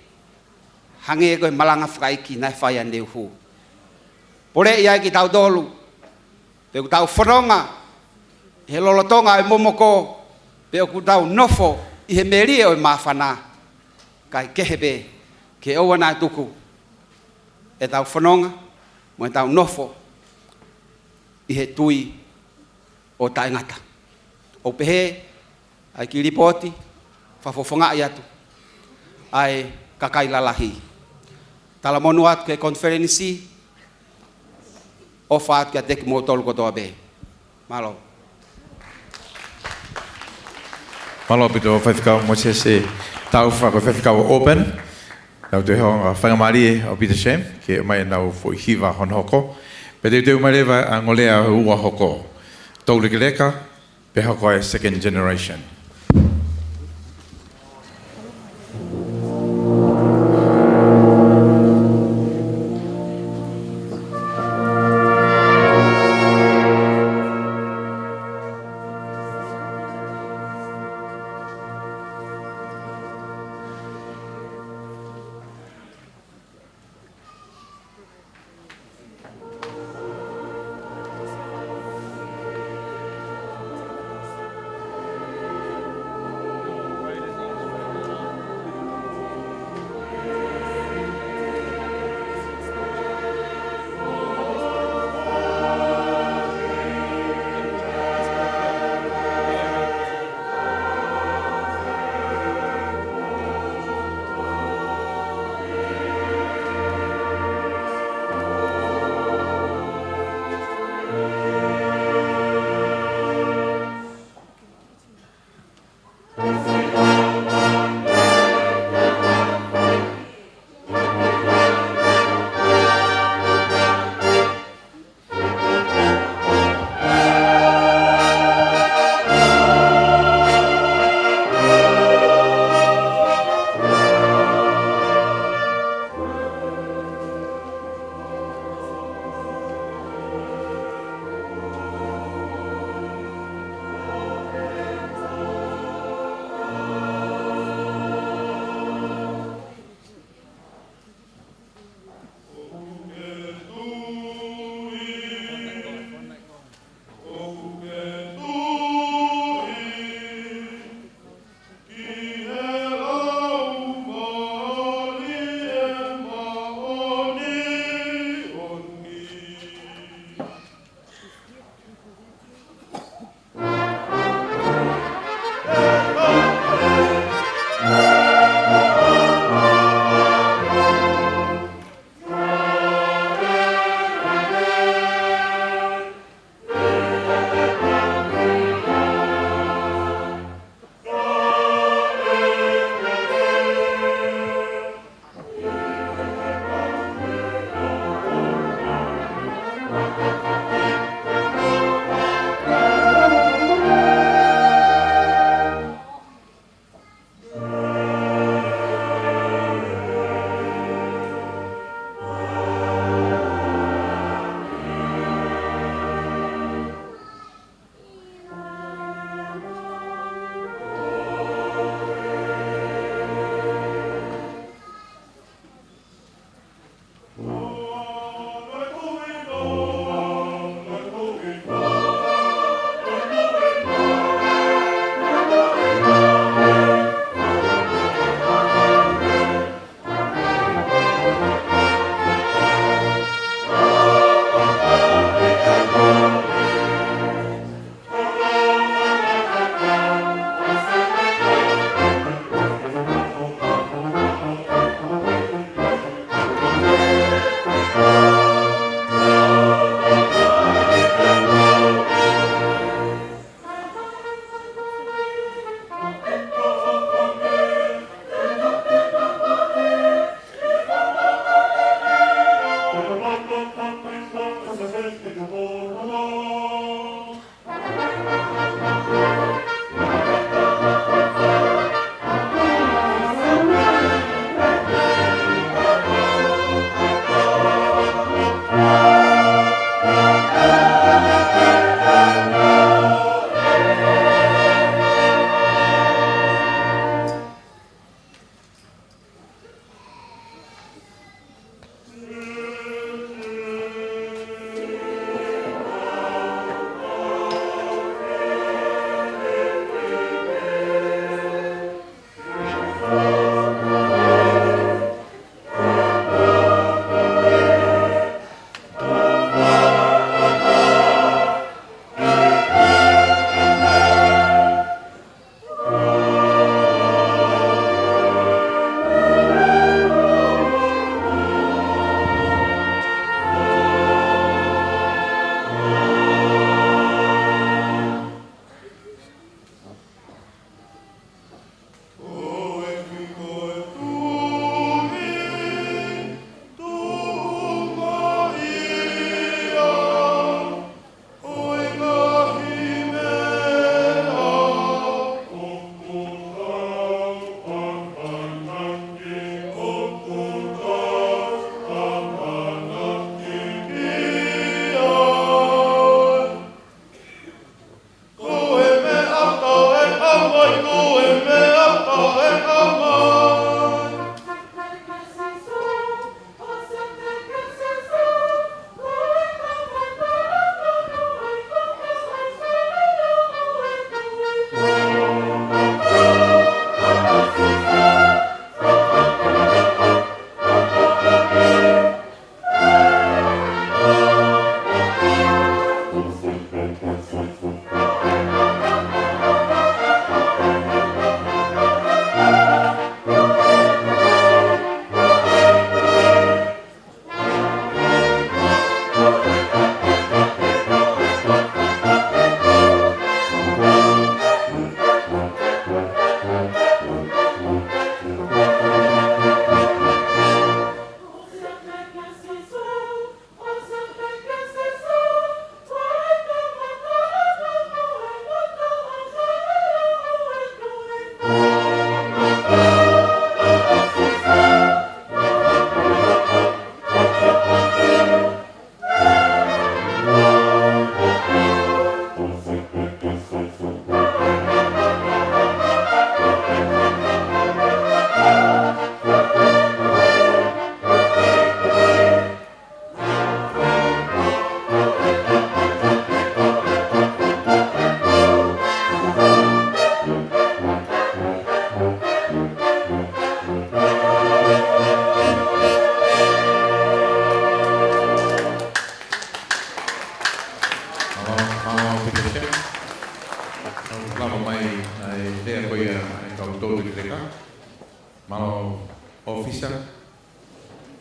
Speaker 9: Hange koe malanga whakaiki nai whai a neu hu. Pore ia ki tau dolu. Pea ku tau whanonga. He lolotonga e momoko. Pea ku tau nofo. I he merie o mawhana. Kai kehebe. Ke owa nā tuku. E tau whanonga. Mo e tau nofo. I he tui o taingata. O pehe. Ai ki ripoti. Whawhawhanga I atu. Ai kakai lalahi. Tala monu atu ke konferensi. O whaat kia teki mo tolu kotoa be. Malo.
Speaker 6: Malo pito whaiwhikau mo se tau whaiwhikau open. Nau te honga whangamari o Peter Shem, ke mai nau fo hiwa hon hoko. Pe te mai rewa a ngolea ua hoko. Tōriki leka, pe hoko ai second generation.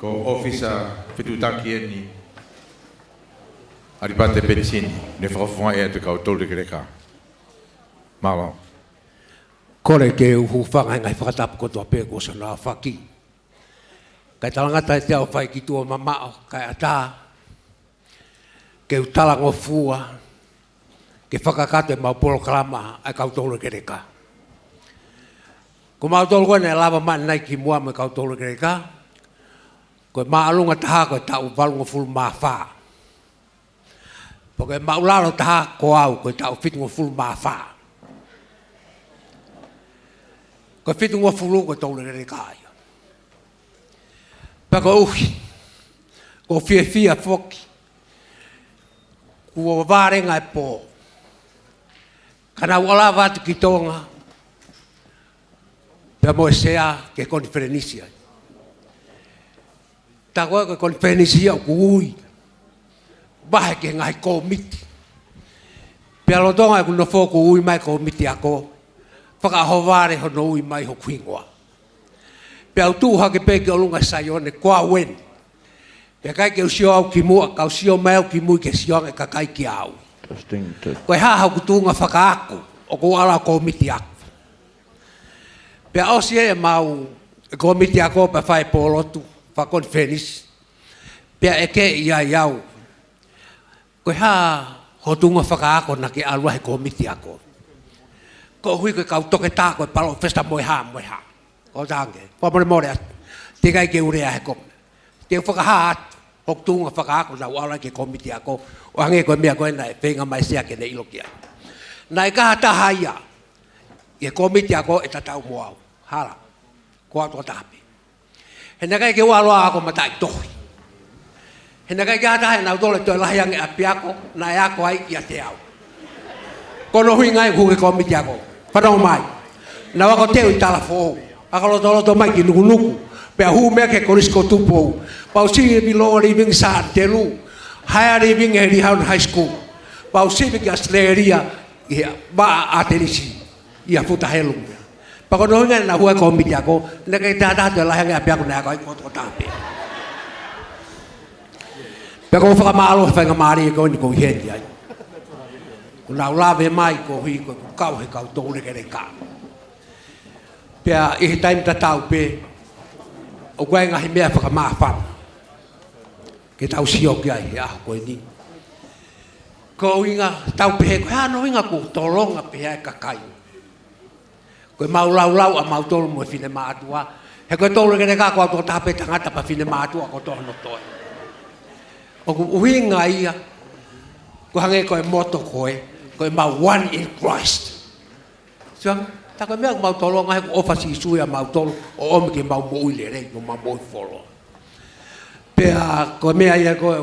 Speaker 6: ko ofisa fitutaki ni aripate pensini ne whakafunga e atu kau tolu ke reka. Malo.
Speaker 10: Kore ke uhu whanga ngai whakatapu kotoa pē ko sa nā whaki. Kai talangata e te au whai ki tua mamao kai ata. Ke utala ngō fua. Ke whakakato e mau polo kalama ai kau tolu ke reka. Ko mau tolu koe ne lava mani nai ki mua me kau tolu ke reka. Ko maa alunga taha ko e tau valunga fulu maa whaa. Ko e mau lalo taha ko au ko e tau fitunga fulu maa whaa. Ko fitunga fulu ko tolu ke reka ia. Pako uhi. Ko fia foki. Kua warenga e pō. Kana wala watu ki tonga. Pea mo e sea ke konferenisia. Ta koe ke konferenisia o kuui. Wahe ke ngai komiti. Pea lotonga e kuna fō kuui mai komiti ako. Whakahovare hono ui mai ho kuingoa. Pea utuha ke peke olunga sayone kua wen. Pea kai ke usio au ki mua, ka usio mai au ki mui ke sionga ka kai ki au. Koe haha kutunga whakaako, o ko ala komiti ako. Pea osi e mau komiti ako pa whai pōlotu, whakonfenis. Pea e ke ia iau. Koe haha hotunga whakaako na ke alua he komiti ako. Ko hui koe kau toke tā koe palo festa moe ha. O tange, whamore more atu. Te kai ke urea he kome. Te whakaha atu, hok tunga whakaako na wala ke komiti ako. O hange koe mea koe nai whenga mai sea ke ne ilokia. Nai kaha taha ia. Ke komiti ako e tatau moau. Hala, ko atua tape. He na kai ke waloa ako matai tohi. He na kai ke hata he nau tole toi lahiange api ako, na e ako ai ia te au. Kono hui ngai kuke komiti ako. Whanau mai. Na wako teo i tala fōu. Akalo toloto mai ki nuku. Pea hu mea ke korisko tupo. Pau sivi loa living sa telu. Haya living e Rihaun High School. Pau sivi ki Australia. Ia ba atenisi. Ia futa helung. Pako no ngai na hua komiti ako. Neka i tata te lahange api ako na ako i koto tape. Pea ko whakamalo whainga maari e koini ko hihendi ai. Kuna ulawe mai ko hui ko kau he kau tōre kere kā. Pea i he taimi tatau pe, o koe ngahi mea whakamāwhana. Ke tau sio ki ai he aho koe ni. Ko inga tau pe he koe hano inga ko tolonga pe he kakai. Koe mau lau a mau tolu mo fine mātua. He koe tōre kere kā ko ato tape tangata pa fine mātua ko tohono toi. O ku uhinga ia, ko hange koe moto koe, koe mau one in Christ. Siang, ta koe mea mau tolo ngai ko ofasi suia mau tolo, o ome ke mau moi le rei, no mau moi folo. Pea koe mea ia koe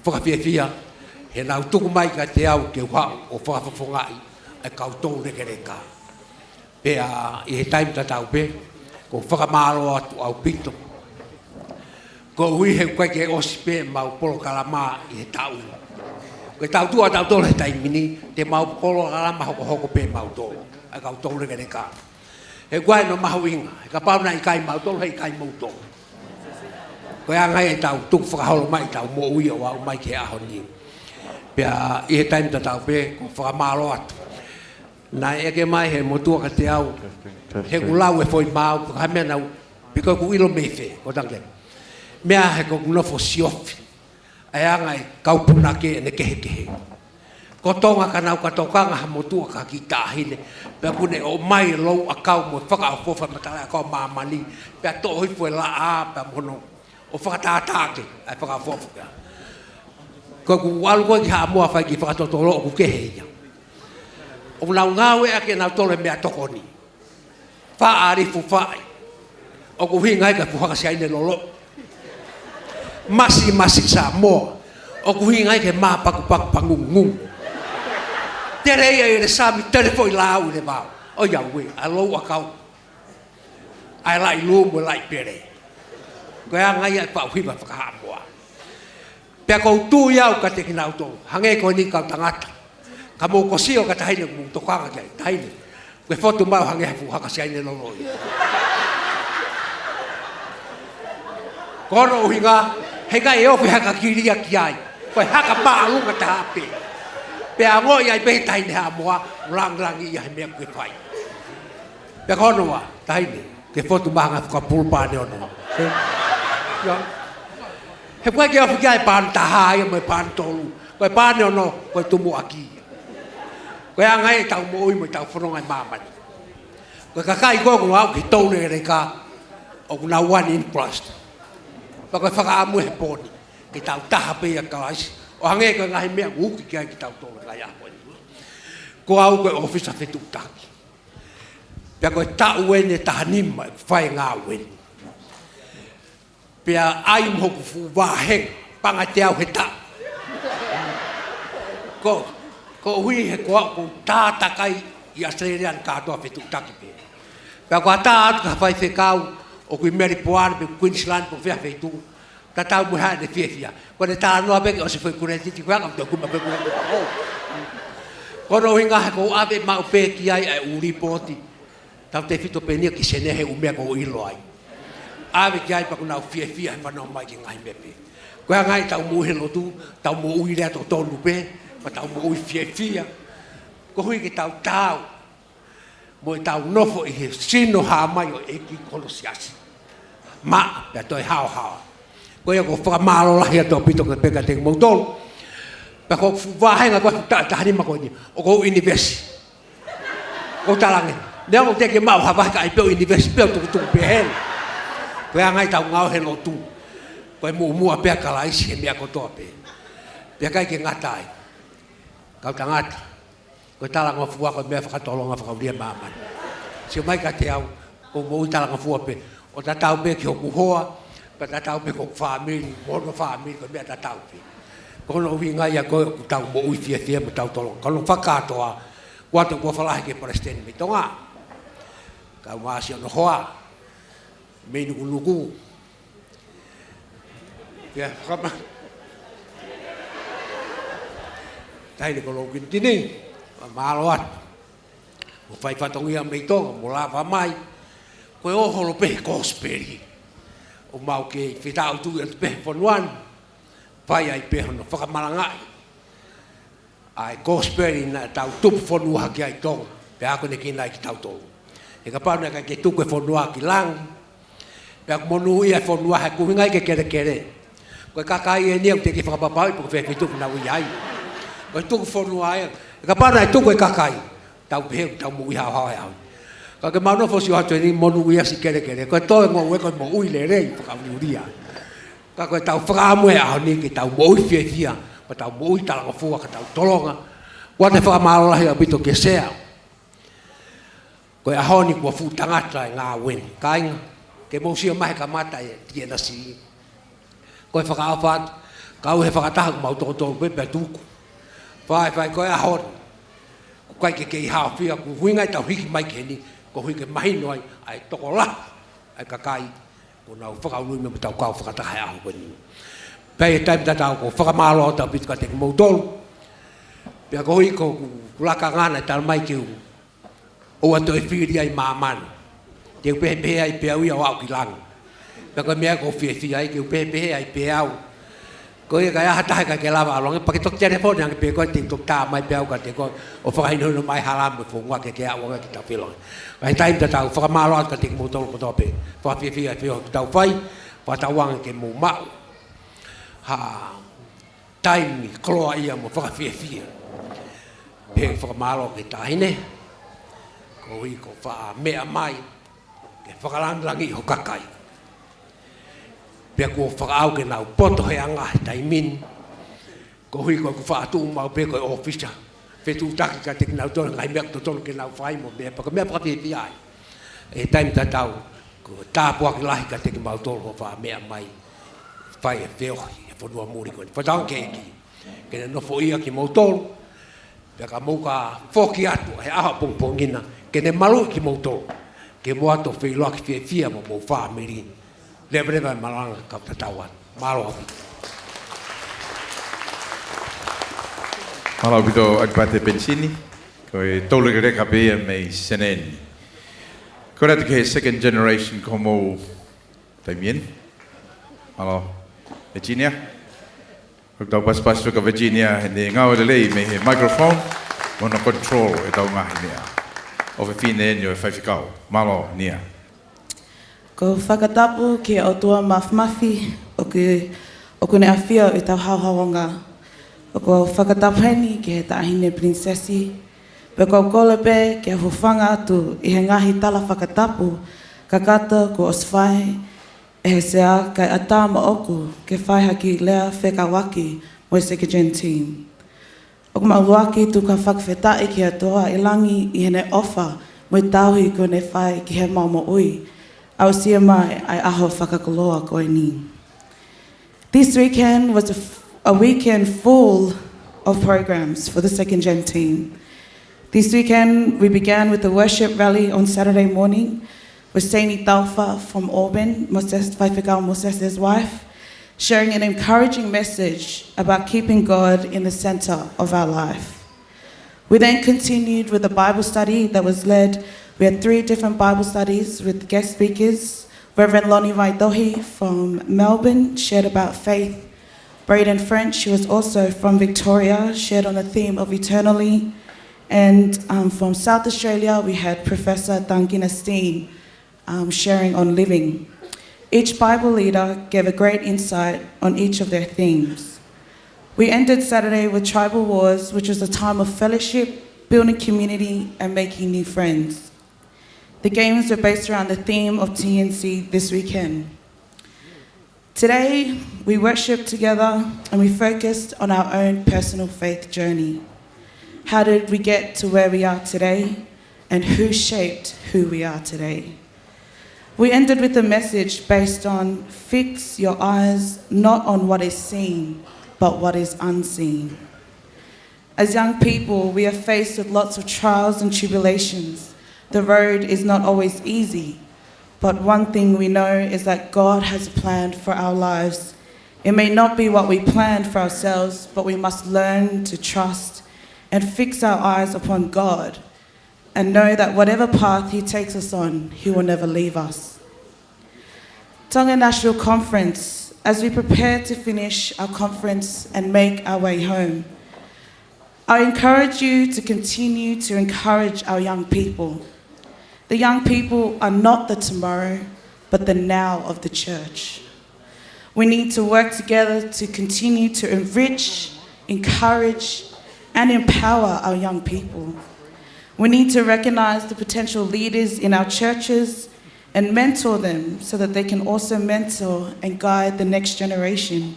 Speaker 10: whakawhiawhia, he nau tuku mai ka te au ke whao o whakawhongai, e kau tō reke reka. Pea i he taimi tatau pe, ko whakamaro atu au pito. Ko hui he koe ke osi pe mau polo kalama i he tau. Koe tau tua tau tolo he taimini, te mau polo kalama hoko pe mau tolo. Ai kau tolo ke reka. He guai no mahu inga, he ka pauna i kai mau tolo, he kai mau tolo. Koe angai e tau tuk whakaholo mai tau mo ui o wau mai ke aho ni. Pea i he taimi tatau pe, ko whakamaro atu. Nai eke mai he motua ka te au, he kulau e foi mau, ka mea nau, piko ku ilo mewhe, ko tangle. Mea he ko kunofo siofi, ai angai kaupunake ne kehe. Ko tonga ka nau katokanga ha motua ka ki tāhine, pea kune o mai lou a kau mo whakaafofa matala a kau mamani, pea tohoi fwe la a, pea mono, o whakatātāke, ai whakaafofa pea. Ko ku walu koe ki haa mua whai ki whakatotolo o ku kehe ia. O nau ngawe ake nau tole mea tokoni. Wha arifu whai. O ku hingai ka puhakasiaine lolo. Masi sa moa. O ku hingai ke maa paku pangungung. Tere ia i le sami telefoi lau le mau. O ia ue, a lou a kau. Ai lai lumu lai pere. Koe a ngai ai pauhiwa whakaha moa. Pea kou tū iau ka te kinau tō. Hange koe ni kau tangata. Ka mō kosio ka tahine mō tokanga kia, tahine. Koe whotu mau hange hafu hakasiaine loroi. Kono uhinga, hega e ofi haka kiria kiai. Koe haka maalunga ta hape. Pe ango ia be tai ne hamoa, lang ia me koe pai. Pe kono wa, tai ne, ke fotu manga ka pulpa ne ono. Ya. He koe ke ofi kiai pan taha ia me pan tolu. Koe pan ne ono, koe tumu aki. Koe angai tau moi mo tau fronga mamani. Koe kakai gogo au ki tone reka o na one in plus. Pa koe whakaamu he poni. Ki tau taha pe a kalais. O hange koe ngahi mea uki kia ki tau tole kai aho ni. Ko au koe ofisa whetu taki. Pea koe tau wene taha nima whai ngā wene. Pea ai mhoku fu wāheng panga te au he tau. Ko hui he koa ko tātakai i Australian kātoa whetu taki pe. Pea koa tā atu ka whai whekau o kui meri poana pe Queensland po whea whetu. Ta tau mu hane fiefia. Ko ne ta no abe o se foi kure titi kwa ngam to kuma pe kure. Ko no hinga ko ave ma pe ki ai e uri poti. Ta te fito pe ni ki sene he umea ko ilo ai. Ave ki ai pa kuna fiefia pa no mai ki ngai mepe. Ko ngai tau mu he lotu, tau mu ui le to tonu pe, pa tau mu ui fiefia. Ko hui ki tau. Mo tau nofo i he sino ha mai o e ki kolosiasi. Ma pe to hao. Ko ia ko whakamalo lahi ato pito ka peka te mautolo. Pa ko wāhenga ko tahani mako ni. O ko universi. Ko talange. Nea mo teke mau hawai ka i peo universi peo tuku pehen. Ko ia ngai tau ngau he no tu. Ko e mua pea kalaisi he mea kotoa pe. Pea kai ke ngatai. Kau ta ngata. Ko talanga fua ko mea whakatolonga whakauria maman. Sio mai ka te au. Ko mo talanga fua pe. O ta tau pe ki hoku hoa. Ta tau pe ko family, mono family ko mea ta tau pe. Ko no winga ia ko tau mo ui fia mo tau tolo. Ko no whakatoa, wato ko whalahi ke president mi tonga. Ka maasi ono hoa, me nuku. Pia, kama. Tai ni ko lo gintini, maaloat. Mo fai whatongia me tonga, mo lava mai. Ko e oholo pe kosperi. O mau ke whetau tu e pe ponuan pai ai pe hono whakamarangai ai kosperi na tau tupu whanua ki ai tong pe ako ne kina ki tau tong e ka pāna ka ke tuku e whanua ki lang pe ako monu ia whanua he kuhingai ke kere koe kakai e niau te ki whakapapau i po whewhitu na ui ai koe tuku whanua e ka pāna e tuku e kakai tau peheu tau mui hao Ka ke mano fo si hatu ni monu ia si kere. Ko to ngo we ko mo ui le rei fa uria. Ka ko tau fra mo a ni ki tau mo ui fia. Ko tau mo ui tala fo ka tau tolonga. Wa te fa malo la ia bito ke sea. Ko a honi ko fu tangata nga wen. Kai ke mo si mai ka mata e tie na si. Ko fa ka fa ka u he fa ta mo to pe pe tu. Fa ko a honi. Ko ke ha fia ku huinga tau hiki mai ke ni. Ko hui ke mahi noi ai toko la ai kakai ko nau whakaului me tau kau whakatakai ahu koni. Pei e taim tatau ko whakamalo tau pitu ka teki mautolu. Pea ko hui ko kulaka ngana e tala mai ki o ato e whiri ai mamanu. Te upehe ai pea ui au au ki langu. Pea ko mea ko whiri ai ki upehe ai pea au. Ko ia kai aha tahe ka ke lava along e pakitok telefone ang pe ko te tok ta mai pe au ka te ko o whakaino no mai halam ko ngwa ke au ki ta filong. Ai time ta tau whakamalo at ka te mo tolo ko tope. Fa fi tau fai pa tawang ke mo mau. Ha time kloa ia mo whakawhia. Pe whakamalo ke tahine. Ko i ko wha mea mai ke whakalangi ho kakai. Pea ko whakaau ke nau poto he anga tai min. Ko hui ko whaatu mau pe ko ofisa. Whetu taki ka te kinau tonu ngai mea totono ke nau whai mo mea. Paka mea whakawhi ai. E taimi tatau ko tāpua ki lahi ka te ki mau tolu ho wha mea mai. Whai e whiohi e whanua muri koni. Whatang ke eki. Kena nofo ia ki mau tolu. Pea ka mau ka whoki atu he aha pongpongina. Kena malu ki mau tolu. Ke mo ato whiloa ki whia mo mo wha mirini. Lebreva malanga ka tatawan. Malo api.
Speaker 6: Malo pito agpate pensini. Ko e tole gere ka pe me senen. Ko rat ke second generation como también. Malo, Virginia. Kau tahu pas ke Virginia ini ngau lei me he microphone, mono control e tau ngahi nia. O fe fine nio e whaifikau. Malo nia.
Speaker 7: Ko whakatapu ki o tua mafmafi o kune awhia i tau hauhawanga. O ko whakatapeni ki he tahine princesi. Pe ko kolope ki a hufanga atu i he ngahi tala whakatapu ka kata ko oswai e he sea kai atama oku ke whaihaki lea whekawaki mo i Second Team. O ko mauaki tu ka whakawhetai ki atoa i langi i hene ofa mo i tauhi ko ne whai ki he maumo ui. Au sia mai ai aho whakakoloa koe ni. This weekend was a weekend full of programs for the Second Team. This weekend, we began with the worship rally on Saturday morning with Saini Taufa from Auburn, Moses' wife, sharing an encouraging message about keeping God in the center of our life. We then continued with a Bible study that was led. We had 3 different Bible studies with guest speakers. Reverend Lonnie Vaidohi from Melbourne shared about faith. Braden French, who was also from Victoria, shared on the theme of eternally. And from South Australia, we had Professor Duncan Steen sharing on living. Each Bible leader gave a great insight on each of their themes. We ended Saturday with Tribal Wars, which was a time of fellowship, building community, and making new friends. The games were based around the theme of TNC this weekend. Today, we worshiped together and we focused on our own personal faith journey. How did we get to where we are today, and who shaped who we are today? We ended with a message based on fix your eyes not on what is seen, but what is unseen. As young people, we are faced with lots of trials and tribulations. The road is not always easy, but one thing we know is that God has a plan for our lives. It may not be what we planned for ourselves, but we must learn to trust and fix our eyes upon God and know that whatever path He takes us on, He will never leave us. Tonga National Conference, as we prepare to finish our conference and make our way home, I encourage you to continue to encourage our young people. The young people are not the tomorrow, but the now of the church. We need to work together to continue to enrich, encourage, and empower our young people. We need to recognize the potential leaders in our churches and mentor them so that they can also mentor and guide the next generation.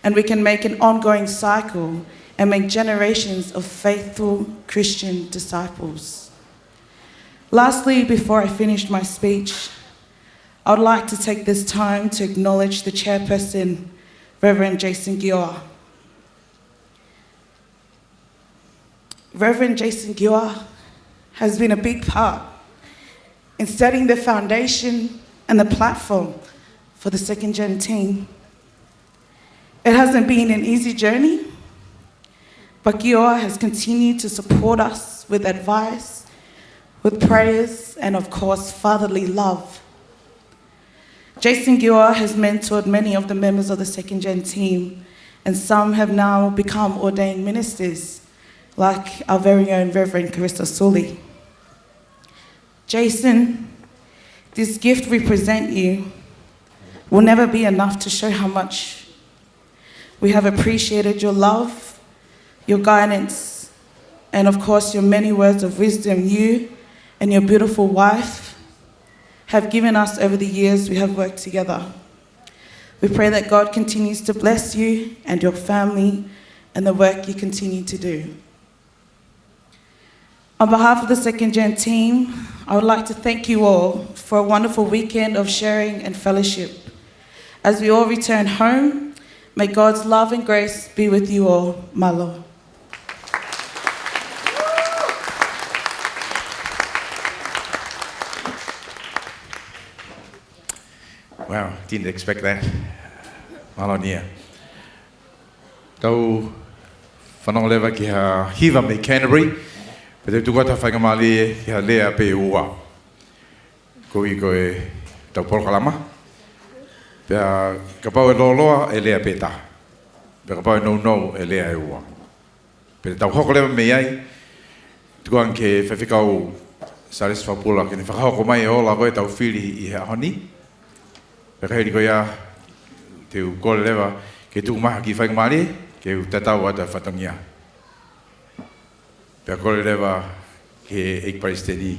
Speaker 7: And we can make an ongoing cycle and make generations of faithful Christian disciples. Lastly, before I finish my speech, I would like to take this time to acknowledge the chairperson, Reverend Jason Gioa. Reverend Jason Gioa has been a big part in setting the foundation and the platform for the Second Team. It hasn't been an easy journey, but Gioa has continued to support us with advice, with prayers, and of course, fatherly love. Jason Gioa has mentored many of the members of the Second Team, and some have now become ordained ministers, like our very own Reverend Carissa Sully. Jason, this gift we present you will never be enough to show how much we have appreciated your love, your guidance, and of course your many words of wisdom you and your beautiful wife have given us over the years we have worked together. We pray that God continues to bless you and your family and the work you continue to do. On behalf of the Second Team, I would like to thank you all for a wonderful weekend of sharing and fellowship. As we all return home, may God's love and grace be with you all. Malo.
Speaker 6: Wow, didn't expect that. Malo nia. Tau whanong lewa ki ha hiva me Canterbury. Pero tu kata whaingamali ki ha lea pe ua. Ko i koe tau porokalama. Pea ka pau e loloa e lea peta. Pea ka pau e no e lea e ua. Pea tau hoko lewa me ai, tukuan ke whewhikau Service Paula ke ne whakahoko mai e ola koe tau whiri i hea honi. Pea ka heri koe ia te u kore lewa ke tuku maha ki whaingamari, ke u tatau ata whatongia. Pea kore lewa ke Eikpari Steady,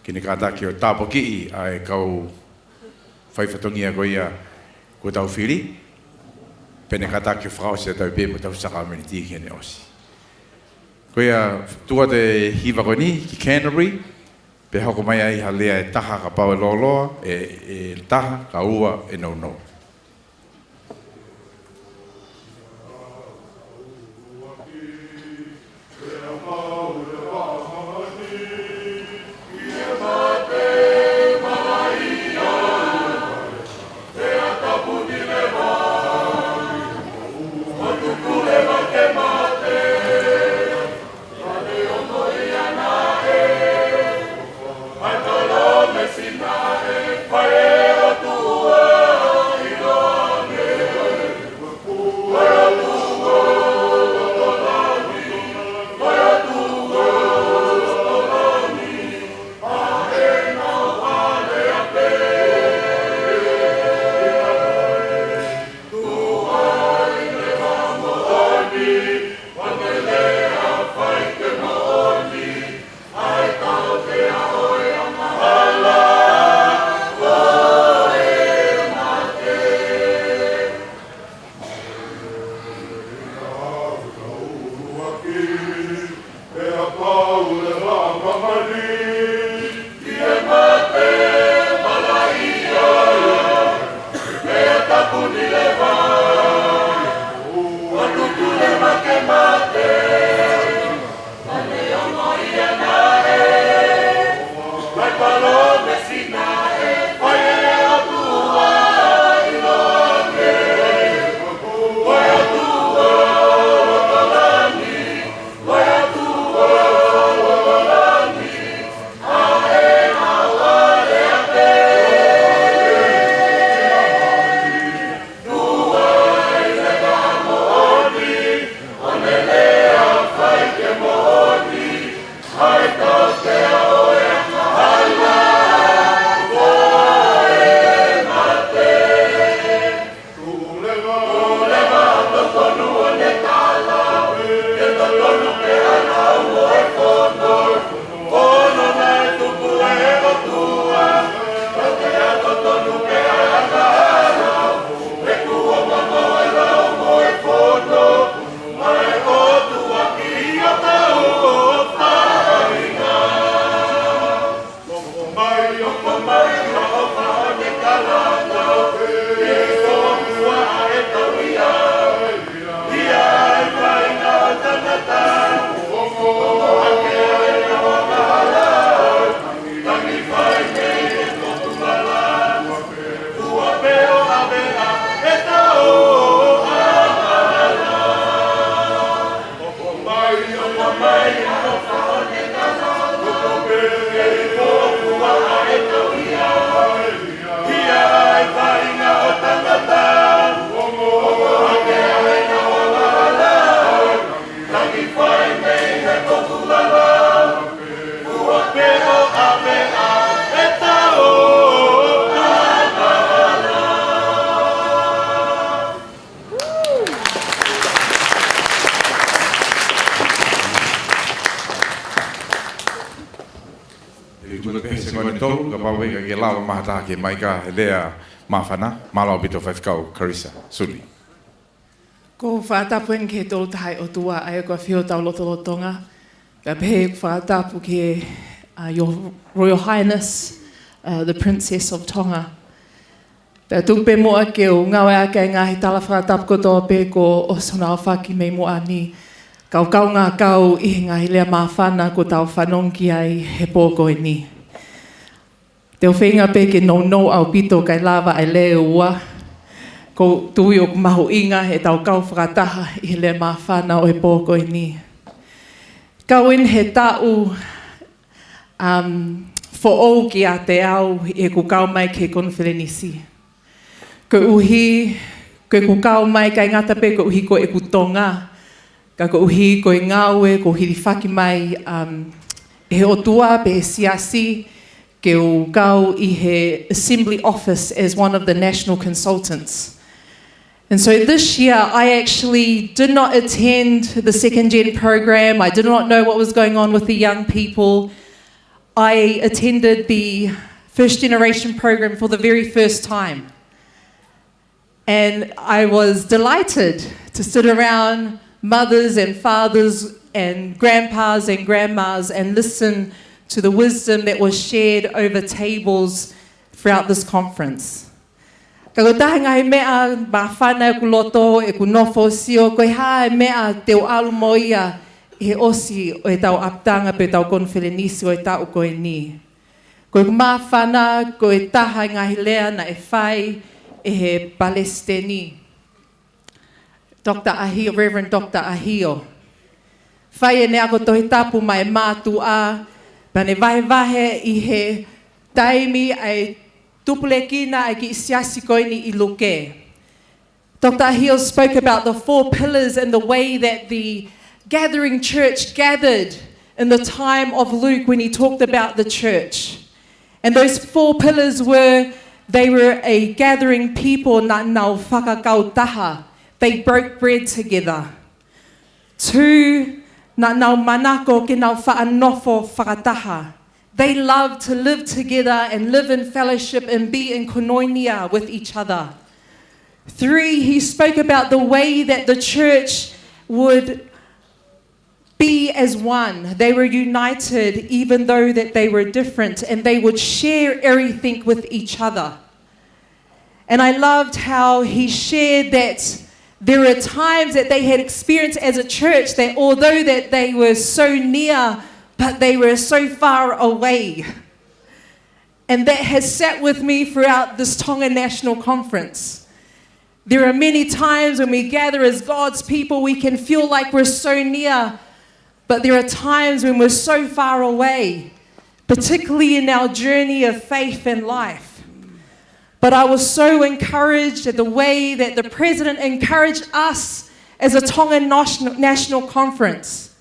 Speaker 6: ke ne kātaki o tāpo ki i a e kau whaiwhatongia koe ia ko tau whiri. Pea ne kātaki o whakausi a tau pē mo tau saka ameniti ki ne osi. Koe ia tua te hiwa koe ni ki Canterbury, pe hoko mai ai ha lea e taha ka pau e loloa, e taha ka ua e no. Ke lawa mahata ke maika lea mawhana, malau bito whaifkau Carissa, Suli.
Speaker 11: Ko whātapu ke tō tai o tua ai ko whio tau lotolotonga. Ka pehe whātapu ke Your Royal Highness, the Princess of Tonga. Pea tupe moa ke o ngawe ake ngahi tala whātapu ko tō pe ko o sona whaki mei moa ni. Kau ngā kau i ngahi lea mawhana ko tau whanongi ai he pōko e ni. Te o whenga pe ke no au pito kai lava ai leo ua. Ko tui o mahu inga he tau kau whakataha i le mawhana o he pōko i ni. Kauin he tau fo o ki a te au e ku kau mai ke konferenisi. Ko uhi, ko kukau mai kai ngata pe ko uhi ko e kutonga. Ka ko uhi ko e ngawe, ko hiri whaki mai e he otua pe e siasi ke o kau I he assembly office as one of the national consultants. And so this year I actually did not attend the second gen program. I did not know what was going on with the young people. I attended the first generation program for the very first time. And I was delighted to sit around mothers and fathers and grandpas and grandmas and listen to the wisdom that was shared over tables throughout this conference. Ka ko tahi ngai mea ma whana ku loto e ku nofo sio koe hae mea te o alu mo ia he osi o e tau aptanga pe tau konwhelenisi o e tau koe ni. Koe ma whana koe taha ngahi lea na e whai e he Palestini. Dr. Ahio, Reverend Dr. Ahio. Whai e nea ko tohi tapu mai mātu a, pane vahe I he taimi ai tupule kina ai ki siasi koini I luke. Dr. Ahio spoke about the 4 pillars and the way that the gathering church gathered in the time of Luke when he talked about the church. And those 4 pillars were, they were a gathering people na nau whakakau taha. They broke bread together. 2, na nau manako ke nau whaanofo whakataha. They loved to live together and live in fellowship and be in koinonia with each other. 3, he spoke about the way that the church would be as one. They were united even though that they were different, and they would share everything with each other. And I loved how he shared that there were times that they had experienced as a church that although that they were so near, but they were so far away. And that has sat with me throughout this Tonga National Conference. There are many times when we gather as God's people, we can feel like we're so near, but there are times when we're so far away, particularly in our journey of faith and life. But I was so encouraged at the way that the President encouraged us as a Tonga National Conference.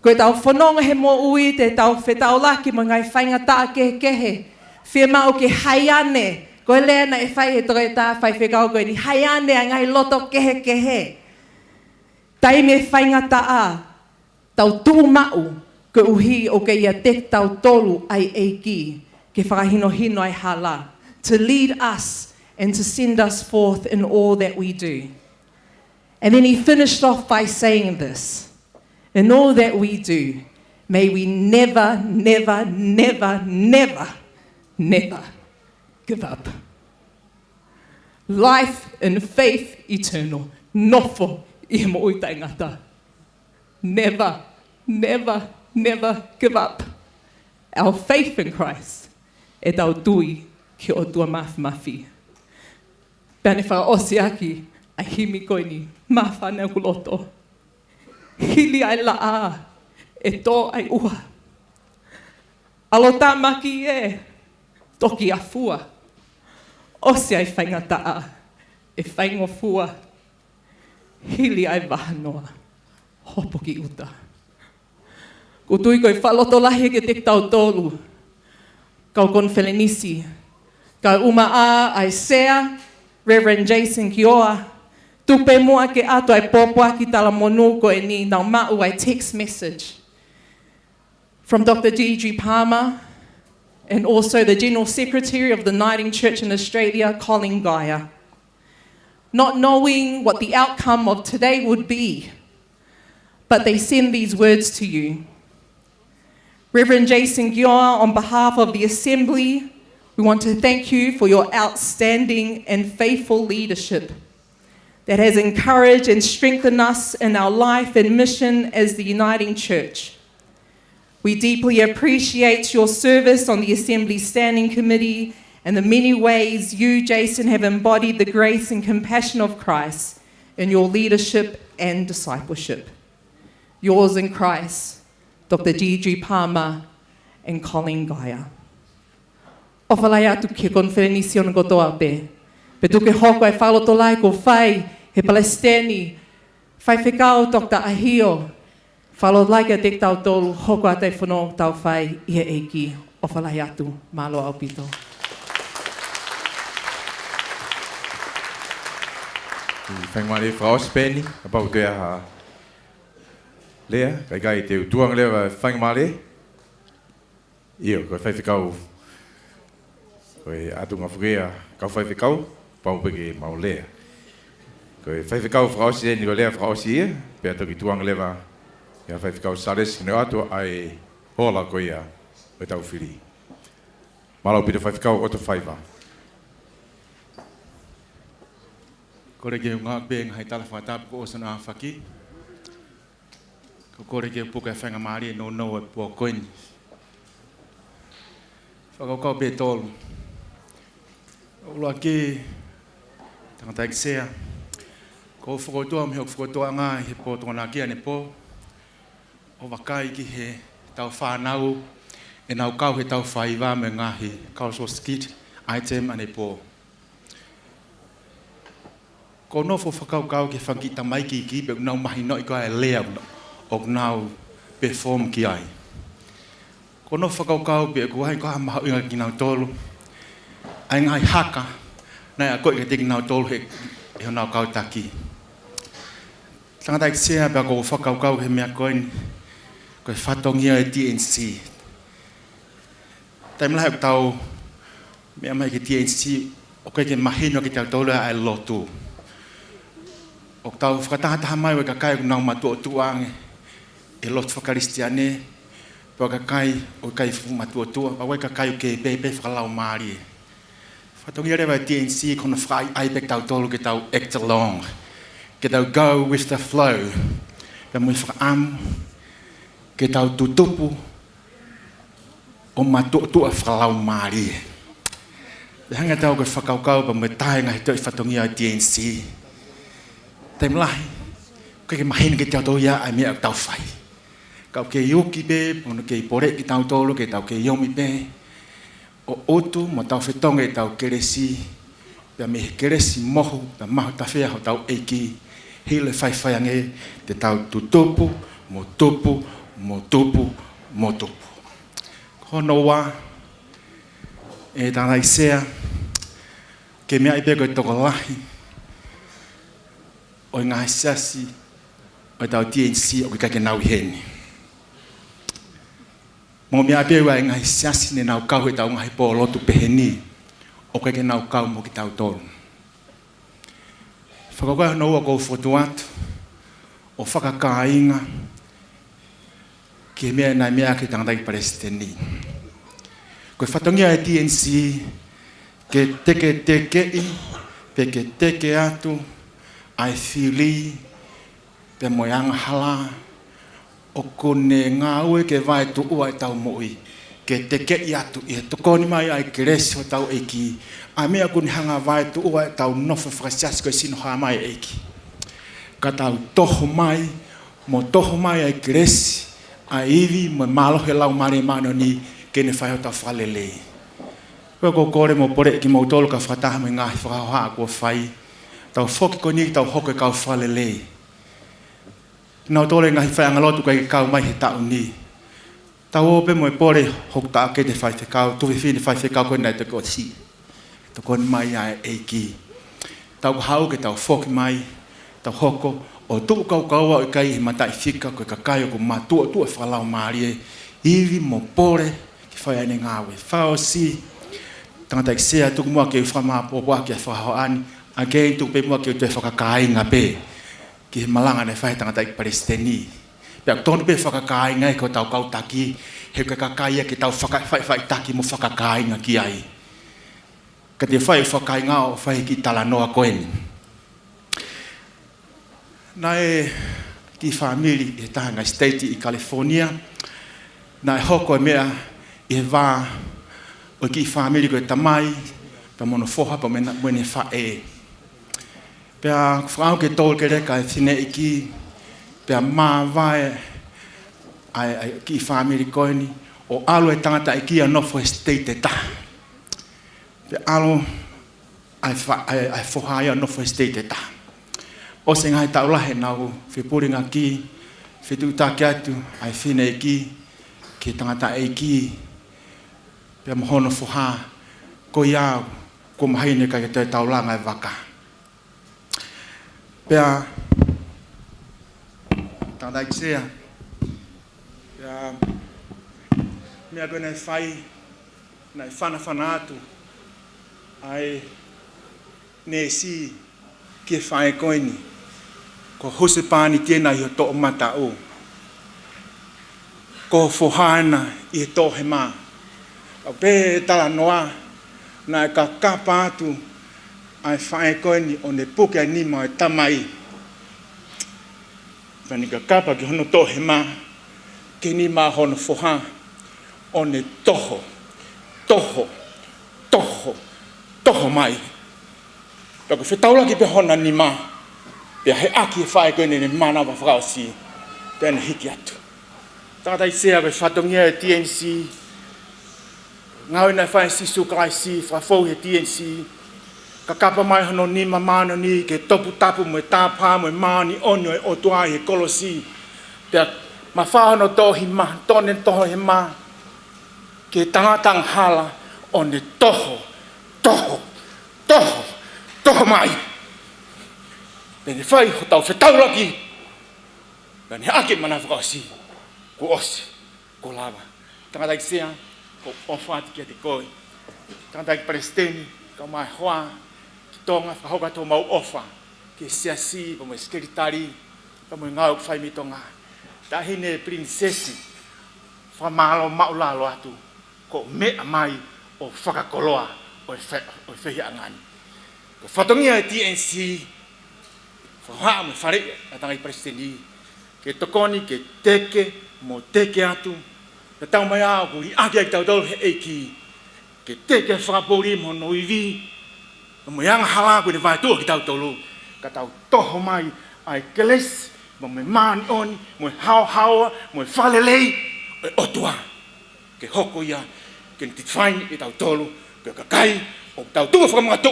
Speaker 11: Koe tau whanonga he mo ui te tau whetau laki mo ngai whaingata ke kehe. Whia mau ke haiane. Koe lea na e whai he toi tā whai whekau koe ni haiane a ngai loto kehe kehe. Tai me whaingata a. Tau tū mau ke uhi o ke ia te tau tolu ai eiki. Ke whakahino hino ai hala. To lead us and to send us forth in all that we do. And then he finished off by saying this. In all that we do, may we never, never, never, never, never give up. Life and faith eternal. Nofo I mo ui taingata. Never, never, never give up. Our faith in Christ e tau tui ki o tua mafi. Pēne wha osi aki a himi koe ni mawhanau kuloto. Hili ai la a e tō ai ua. Alo tā maki e toki a fua. Osi ai whaingata a e whaingo fua. Hili ai wahanoa. Hopo ki uta. Ko tui koe whaloto lahi ke te tau tolu. Kau kon whelenisi. Kau uma a Isaiah, Reverend Jason Kioa. Tupe mua ke ato ai pōpua ki tala monu ko e ni nau mau ai text message from Dr. D.G. Palmer and also the General Secretary of the Knighting Church in Australia, Colin Gaia. Not knowing what the outcome of today would be, but they send these words to you. Reverend Jason Kioa, on behalf of the Assembly, we want to thank you for your outstanding and faithful leadership that has encouraged and strengthened us in our life and mission as the Uniting Church. We deeply appreciate your service on the Assembly Standing Committee and the many ways you, Jason, have embodied the grace and compassion of Christ in your leadership and discipleship. Yours in Christ, Dr. D.G. Palmer and Colin Gaia. O whalai atu ke konferenisi ona kotoa pe. Pe tuke hoko e whaloto lai ko whai he Palestini. Whai whikao Dr. Ahio. Whalo lai ka te tau tolu hoko a te whanau tau whai i he eiki o whalai atu. Malo au pito.
Speaker 6: Whaingmare whao Speni, a pau te aha lea, kai te utuang lea whaingmare. Io, koe whaiwhikau, koe atu ngā whukea kau whaiwhikau, pau peke mau lea. Koe whaiwhikau whaosi e ni ko lea whaosi e, pia toki tuang lewa, ia whaiwhikau sares, kino atu ai hola koe ia, koe tau whiri. Malau pita whaiwhikau o to whaiwa.
Speaker 12: Kore ke ngā pēng hai tala whatapu ko osana a whaki. Ko kore ke puka whainga maari e no e pua koini. Whakaukau pē tolu. Ulua ki tangata eksea. Ko whakotua mheo whakotua ngā he pō tōna kia ne pō. O wakai ki he tau whānau e nau kau he tau whaiwa me ngā he cultural skit item ane pō. Ko nofo whakaukau ke whakita mai ki pe nau mahi no i koe e lea o nau perform ki ai. Ko nofo whakaukau pe ko hai koha maha inga ki nau tolu. Ai ngai haka, nai a koe ke te ki nau tolu he ho nau kau taki. Tangata ki sea pe ko whakaukau he mea koe ni, koe whatongia e TNC. Taimlahe ko tau mea mai ki TNC, o koe ke mahino ki tau tolu e Latu. O tau whakatahataha mai o kakai o nau matua o tuange e lotu whakaristiane pe o kakai o kai matua o tua pa wai kakai o ke pepe whakalau maari e. Whatongi rewa TNC kona whakai aipek tau tolu ke tau act along ke tau go with the flow pe mui whakaamu ke tau tutupu o matua o tua whakalau maari e. Hanga tau ke whakaukau pa mui tae ngahi toi whatongi a TNC Taim lahi, koe ke mahina ke tau tau ia ai mea tau whai. Kau ke ioki pe, pono ke pore ki tau tolu, ke tau ke iomi pe. O otu, mo tau whetonga e tau keresi, pia me keresi mohu, pia mahu tawhea ho tau eiki, hile whai ange, te tau tutupu, mo tupu, mo tupu, mo tupu. Kono wā, e tāna isea, ke mea i pe koe toko lahi, o ngā siasi o tau TNC o kai ke nau heni. Mō mea pewa e ngā siasi ne nau kau e tau ngā pō lotu peheni o kai ke nau kau mo ki tau tolu. Whakakoe no ua kou whotu atu o whakakainga ki mea nai mea ki tangatai Palestini. Koe whatongia e TNC ke teke i, pe ke teke atu, ai whili, pe moianga hala, o kone ngā ue ke vai tu ua e tau moi, ke te kei atu i he tokoni mai ai ke resi o tau eiki, a mea kone hanga vai tu ua e tau nofo whakasiasi koe sino haa mai eiki. Ka tau toho mai, mo toho mai ai ke resi, a iwi mo malohe lau mare mano ni kene whai o tau whalelei. Koe ko kore mo pore ki mautolo ka whataha me ngahi whakahoha kua whai, tau whoki ko ni tau hoko kau whalelei. Nau tole ngahi whai angalotu kai kau mai he tau ni. Tau ope mo e pore hok ta ake te whai te kau, tuwe whine whai te kau koe nai te ko si. Tau kone mai ai eiki. Tau hau ke tau whoki mai, tau hoko, o tuku kau kaua o kai he matai whika koe kakai o ko matua tua whalau maari e. Iwi mo pore ki whai ane ngawe. Whao si, tangata ki sea tuku mua ke whamaa popo ake a whahao ani, Again, tu pe mua ke te whakakainga pe, ki he malanga ne whae tangata i Palestini. Pea tonu pe whakakainga e ko tau kau taki, he kakakaia ki tau whai taki mo whakakainga ki ai. Ka te whae whakainga o whae ki talanoa koeni. Na e ki whamiri e tahanga state i California, na e hoko e mea i he wā o ki whamiri ko e tamai, pa mono whoha pa mwene whae. Pea whakau ke tōl ke reka e thine iki, pea mā vai ai ki whamiri koeni, o alo e tangata i ki a nofo e state e ta. Pea alo ai fohai no for state ta o se ngai ta ula he nau fi puringa ki fi tu ta kiatu ai fine ki ki tangata e ki pe mohono foha ko ia ko mahine ka te taulanga e waka pe tanda ikisea ya me agona fai na fana atu ai nesi ke fai koini ko hosepani tena i to mata o ko fohana i to hema o pe tala noa na ka kapa atu ai fai koini o ne puke ni mai tamai pani ka kapa ki hono to hema ke ni ma hono foha o ne toho mai Pako whetaula ki pe hona ni ma. Pea he aki e whae koe ne mana wa whakao si. Pea ne hiki atu. Tātai sea koe whatongia e TNC. Ngau ina whae si sukai si, whafou he TNC. Ka kapa mai hono ni ma mana ni, ke topu tapu mo e tāpā mo e maani onyo e otua he kolosi. Pea ma whahono tohi ma, tone toho he ma. Ke tangatang hala o ne toho mai. Pene whai ho tau whetauraki. Pene ake mana whakao si. Ko osi, ko lava. Tangatai sea, ko ofati kia te koi. Tangatai palestini, ka mai hoa. Ki tonga whahoka tō mau ofa. Ke sea si, pa mo skeritari. Pa mo ngau whai mitonga. Tahine prinsesi. Whamalo maulalo atu. Ko mea mai o whakakoloa o whehi angani. Ko whatongia e TNC, whahaa me whare a tangai presteni, ke tokoni, ke teke, mo teke atu, ke tau mai a kuri ake ai tau tau he eiki, ke teke whakapori mo no iwi, mo yanga hala koe ne vai tua ki tau tolu, ka tau toho mai ai keles, mo me maani oni, mo hao haoa, mo whalelei, e otua, ke hoko ia, ke ni titwhaini e tau tolu, ke kakai, o tau tua whakamatu,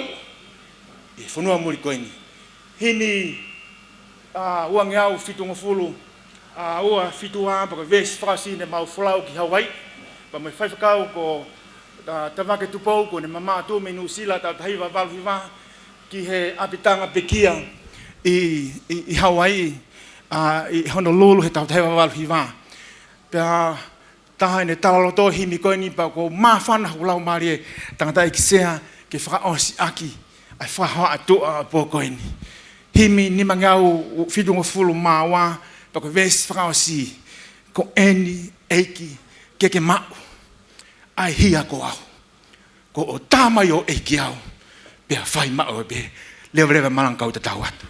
Speaker 12: e whanua muri koini. Hini uangi au fitu ngofulu, ua fitu a paka vesi whakasi ne mau whalau ki Hawaii, pa mai whaifakau ko tawake tupou ko ne mama tu me nusila tau tahiwa walhiwa ki he apitanga pekia i Hawaii, i Honolulu he tau tahiwa walhiwa. Pea taha ne talaloto himi koini pa ko mawhana hulau marie tangata ikisea ke whakaosi aki. Ai whaha atua po koini. Himi ni mangau whidunga fulu mawa, pako vesi whakao si, ko eni, eiki, keke mau, ai hia ko au. Ko o tāmai o eiki au, pia whai mau e pe, lewa malankau te tau atu.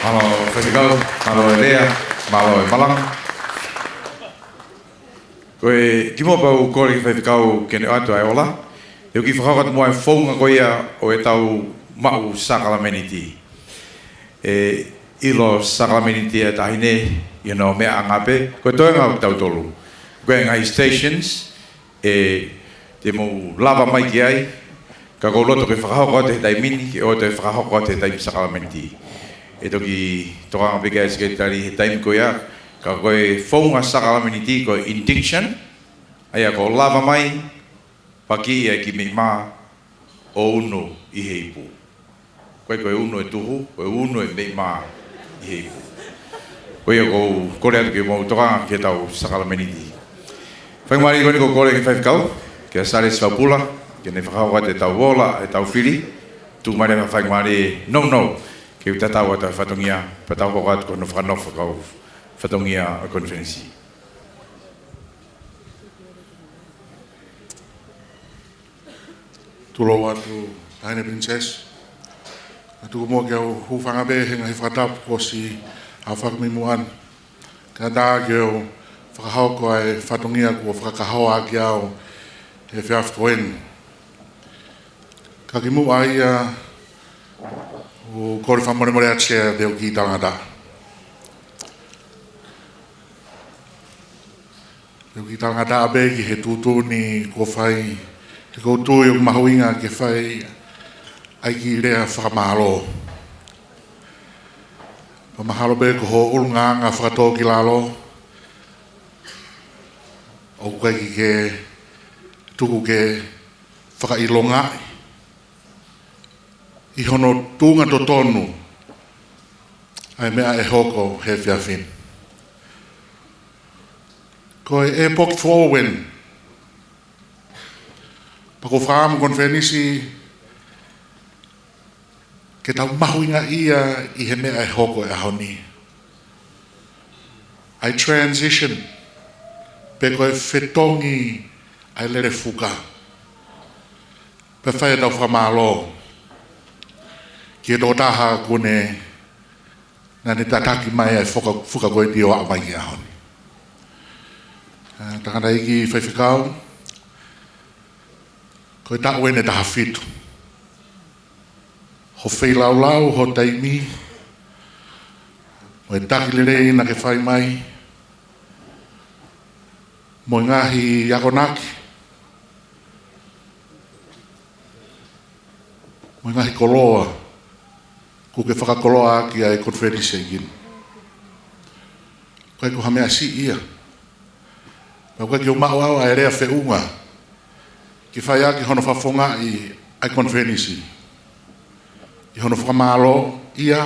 Speaker 6: Malo whewhikau, malo e lea, malo e malang. Koe, ki mua pau kore ki whewhikau kene atu ai ola. Eo ki whakakat mua e whaunga koea o e tau mau sakalameniti. E ilo sakalameniti e tahine, mea angape. Koe toenga o tau tolu. Koe ngai stations, e te mo lava mai ki ai, ka kou loto ke whakahoko te tai mini, ki o te whakahoko te tai sakalameniti. E toki tokanga pika e sekretari he taimi koea, ka koe whaunga sakalameniti koe indinction, aia ko lava mai, paki e ki me mā o uno i he ipu. Koe uno e tuhu, koe uno e me mā i he ipu. Koe ko kore atu ke mau tokanga ke tau sakalameniti. Whaingmari koni ko kore ke whaifkau, ke a sare Pula, ke ne whakaua te tau wola e tau whiri, tu mare ma whaingmari no, ke utatau ata whatongia, patau hokat ko no whakanofa kau whatongia a konferensi.
Speaker 3: Tulo atu taine princess. Atu mo ke o hufanga be henga he whakatapu ko si a whakamimuan. Ka dā ke o whakahau ko ai whatongia ko whakahau a ki au he whiawhkoen. Ka ki mu ai o kore whamoremore atia deo ki tangata. Deo ki tangata abe ki he tūtūni ko whai Te koutou i o mahuinga ke whai ai ki rea whakamahalo. Pa mahalo be ko ho urunga whakatō ki lalo. O koe ki ke tuku ke whakailonga. I hono tūnga to tonu. Ai mea e hoko he whiawhin. Koe e poki fōwen. Pako whaamu konwhenisi ke tau mahuinga ia I he mea e hoko e ahoni. I transition pe koe whetongi ai lere fuka. Pe whaia tau whamalo ki e tō taha kone na ne tataki mai ai fuka koe ti o amai ki ahoni. Takana iki whaiwhikau koe tāue ne taha whitu. Ho whailau ho taimi. Mo e takilere na ke whai mai. Mo e ngahi yakonaki. Mo e ngahi koloa. Ku ke whakakoloa ki ai konferise igin. Koe ku hamea si ia. Ma koe ki o mao au ai rea whiunga. Ki whai aki hono whafonga I ai konferisi. I hono whakamalo ia.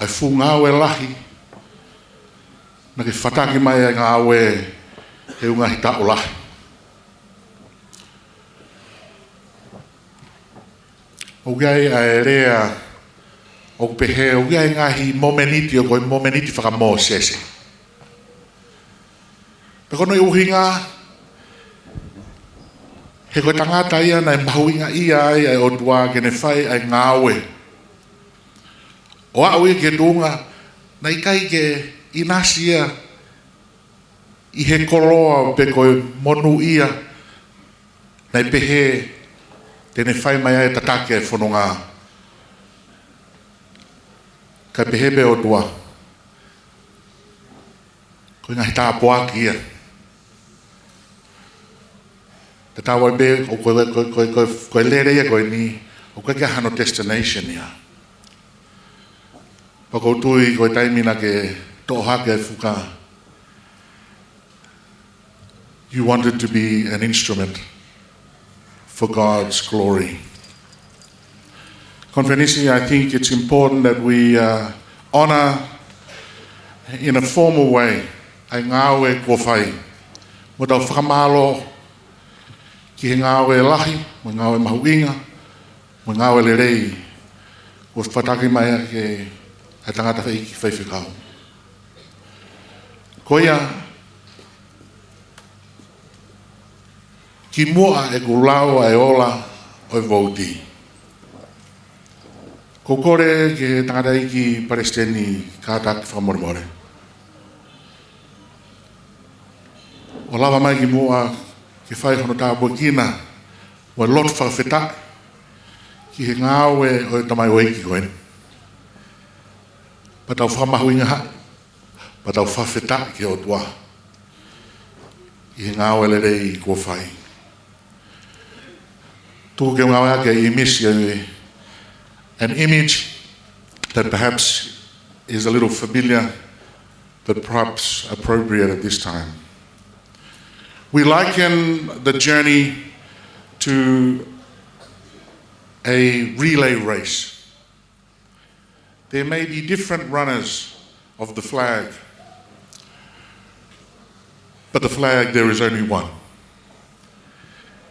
Speaker 3: Ai whunga au e lahi. Na ke whataki mai ai ngā au e unga hi tau lahi. O gai ai rea o pehe o gai ngahi momeniti o koe momeniti whakamō sese. Pekono I uhinga he koe tangata ia nei mahuinga ia ai o tua ke ne whai ai ngāwe. O au I ke tunga nei kai ke inasi ia I he koloa pe koe monu ia nei pehe tene whai mai ai tatake e whanonga. Kai pehe be o tua. Koe ngahi tāpoaki ia. Te tāwai be o koe lere ia koe ni o koe kia hano destination ia. Pako tui koe taimina ke tohake e fuka. You wanted to be an instrument for God's glory. Konferenisi, I think it's important that we honor in a formal way ai ngāwe kua whai. Mo tau whakamalo ki he ngāwe lahi, mo ngāwe mahuinga, mo ngāwe lerei, o whataki mai ke ai tangata whai ki whaiwhikau. Koia, ki mua e kulau ai ola o vauti. Ko kore ke tangata iki Palestini kātaki whamoremore. O lava mai ki mua ki whai hono tā Burkina o e lotu whawheta ki he ngāwe o e tamai o eiki koe. Pa tau whamahuinga hai, pa tau whawheta ki o tua. Ki he ngāwe le rei kua whai. Tuku ke ngāwe ake I misi an image that perhaps is a little familiar but perhaps appropriate at this time. We liken the journey to a relay race. There may be different runners of the flag, but the flag, there is only one.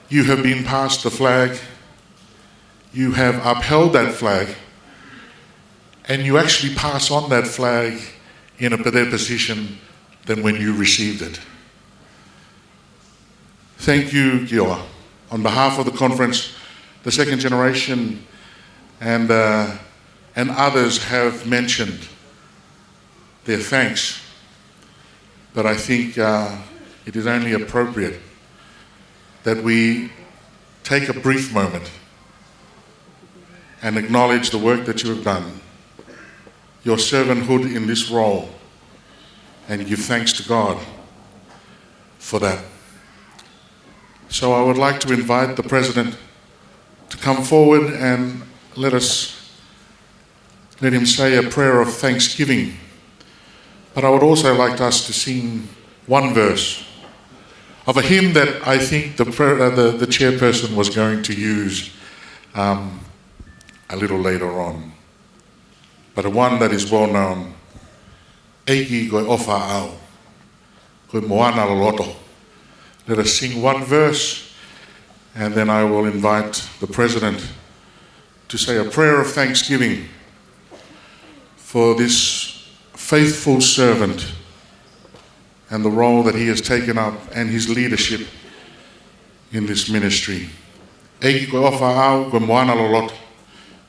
Speaker 3: You have been past the flag, you have upheld that flag, and you actually pass on that flag in a better position than when you received it. Thank you, Gioa. On behalf of the conference, the second generation and others have mentioned their thanks, but I think it is only appropriate that we take a brief moment and acknowledge the work that you have done, your servanthood in this role, and give thanks to God for that. So I would like to invite the President to come forward and let him say a prayer of thanksgiving. But I would also like us to sing one verse of a hymn that I think the chairperson was going to use a little later on. But a one that is well known. Eiki koe ofa au, koe moana loloto. Let us sing one verse, and then I will invite the President to say a prayer of thanksgiving for this faithful servant and the role that he has taken up and his leadership in this ministry. Eiki koe ofa au, koe moana loloto.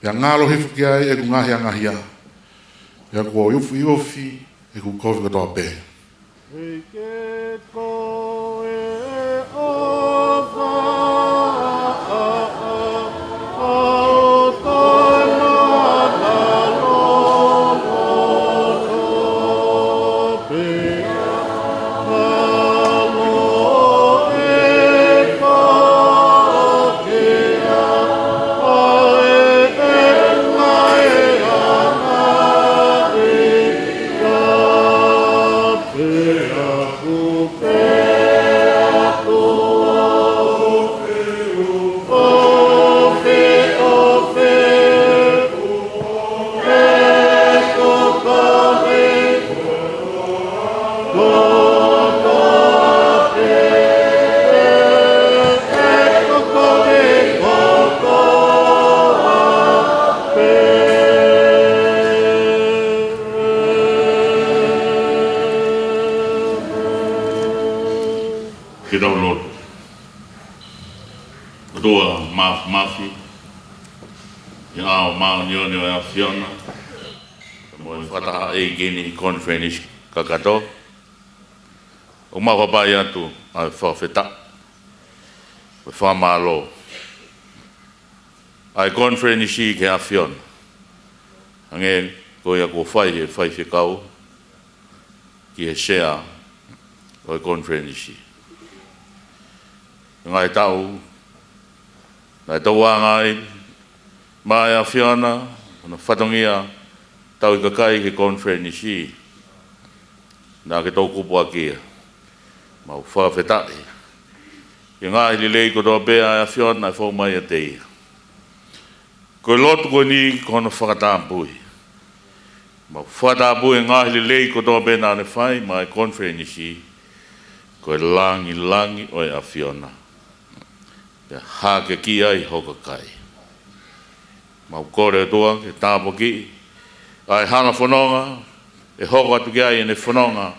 Speaker 3: Ia ngalo hifu ki ai e ku ngahi angahia. Ia kua iufi iufi e ku kofi katoa pe.
Speaker 13: Mafi, Maunio e Fiona, mo fata e gini conference kakato. O mawhapai atu a whawheta, o whamalo. Ai conference si ke a Fiona. Ange koe a ko whai whikau, ki e share o conference si. Ngai tau, nai tau ngai, mai a Fiona, na whatongia, tau I kakai ke conference si, nā ke tau kupu a kia, mau whawhetai. I ngai li lei ko toa bea a Fiona, nai whau mai a teia. Koe lotu koe ni kono whakatāpui. Mau whakatāpui ngai li lei ko toa bea nā ne whai, mai conference si, koe langi oi a Fiona. Pea hake ki ai hoka kai. Mau kore toa ke tāpo ki. Ai hanga whanonga, e hoko atu ki ai ene whanonga.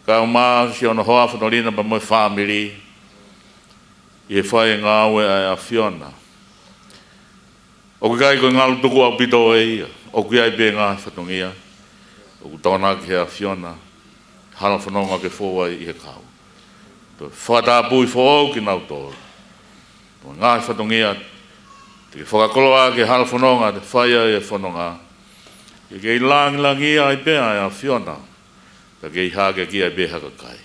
Speaker 13: Ka o maa si ona hoa whanolina pa moi whamiri. I e whai ngā ue ai a Fiona. O ki kai koe ngalu tuku au pito e ia. O ki ai pe ngā whatongia. O ku tōna ki a Fiona. Hana whanonga ke fōwai I he kau. Whakatāpui whōau ki nau tōru. Ngā whatongia, te whakakoloa ke hana whanonga, te whaia e whanonga. I kei langi ai pēa a Fiona, ka kei hake ki ai pēha kakai.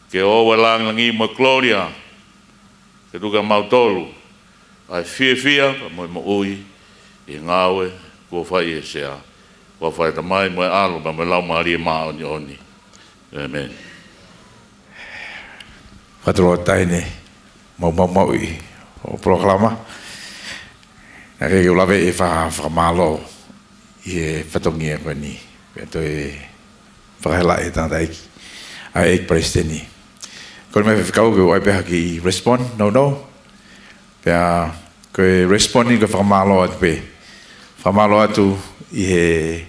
Speaker 13: Ke owe langi mo Gloria, ke tuka mautolu, ai fia, ka mo ui, I ngāwe, kua whai e sea, kua whai ta mai mo e alo, pa mo lau maari e maa oni oni. Amen.
Speaker 6: Whaturoa taine. Mau I o proklama. Nā kei o lawe e whakamalo I e whatongia koe ni. Pea toi e whakahela e tāna taiki. A eik presteni. Koe mai whikau koe ai peha ki respond, no. Pea koe responding koe whakamalo atu pe. Whakamalo atu I he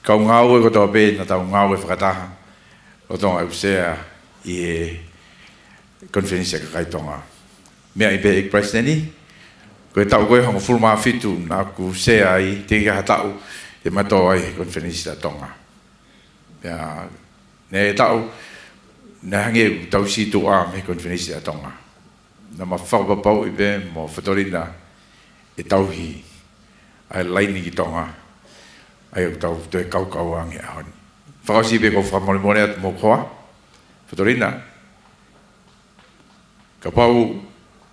Speaker 6: kau ngāu e kotoa pe, nā tau ngāu e whakataha. O tonga usea I he konferensia ka kaitonga. Mea I pe ek presidenti, koe tau koe hongo fulma fitu nā ku sea I te ka hatau e mato ai konferensia tonga. Mea ne tau na hange tau situ a me konferensia tonga. Na ma whakapapau I pe mo whatorina e tauhi ai laini ki tonga ai au tau te kaukau ange ahoni. Whakasi pe ko whamorimore atu mo koa, whatorina, Ka pau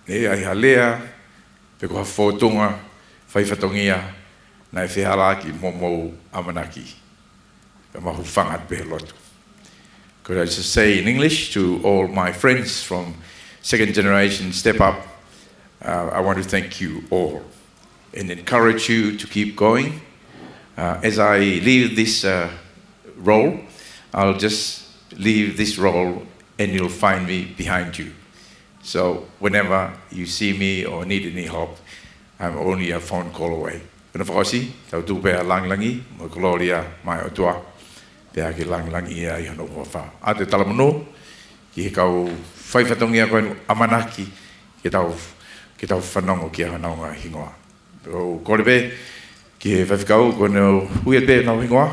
Speaker 6: e ai halea pe ko fotonga fai fatongia na e whihara ki momo amanaki. Pe mahu whangat pe lotu. Could I just say in English to all my friends from second generation Step Up, I want to thank you all and encourage you to keep going. As I leave this role, I'll just leave this role and you'll find me behind you. So whenever you see me or need any help, I'm only a phone call away. Pena whakasi, tau tūpea langlangi, mo gloria mai o tua, pea ki langlangi ia i hano kua wha. A te talamano, ki he kau whaifatongia koe amanaki, ki tau whanongo ki a hanaunga hingoa. O kōrepe, ki he whaifikau, koe neo huiat pe nau hingoa,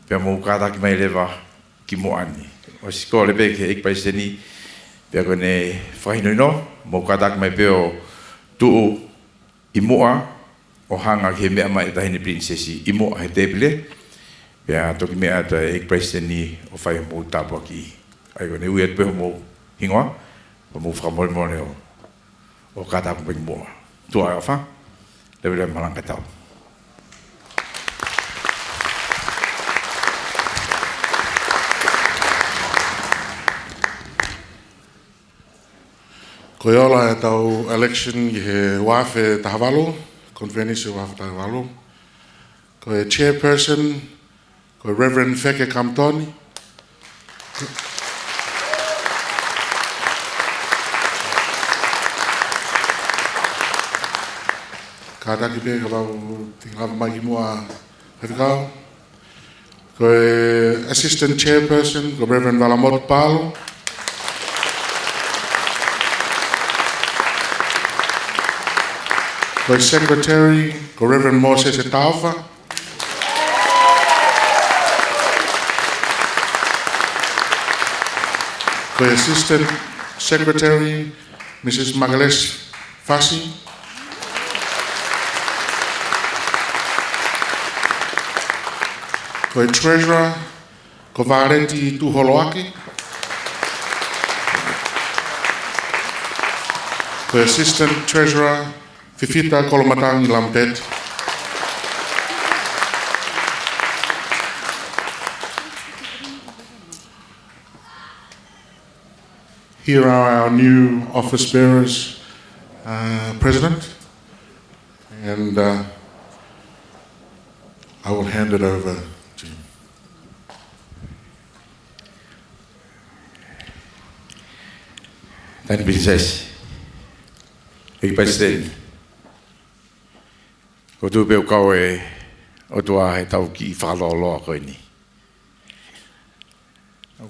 Speaker 6: pea mō kātaki mai lewa ki mo ani. O si kōrepe ki he ikpaiseni, pea koe ne whahinoino, mō kātaki mai peo tuu i moa, o hanga ki he mea mai tahini prinsesi i moa he tepile, pea toki mea ta ikpaiseni o whai mō tāpua ki. Ai koe ne huiat pe mō hingoa, pa mō whakamorimone o kātaki mai moa. Tua ai o wha, lewe malanga tau.
Speaker 3: Koe ola e tau election i he wafe tahawalo, konferenisi wafe tahawalo. Koe chairperson, koe Reverend Feke Kamtoni. Kātaki pe ka wau tingava mai ki mua whiwhikau. Koe assistant chairperson, koe Reverend Valamot Palo. Koe secretary, koe Reverend Moses Etaufa. Koe assistant secretary, Mrs. Magales Fassi. Koe treasurer, ko Vareti Tuholoaki. Koe assistant treasurer, Fifita Kolomatang Lampet. Here are our new office bearers, President, and I will hand it over to you.
Speaker 6: Thank you, Princess. Big President. Ko tu pe kau e o tua he tau ki whakaloloa koe ni.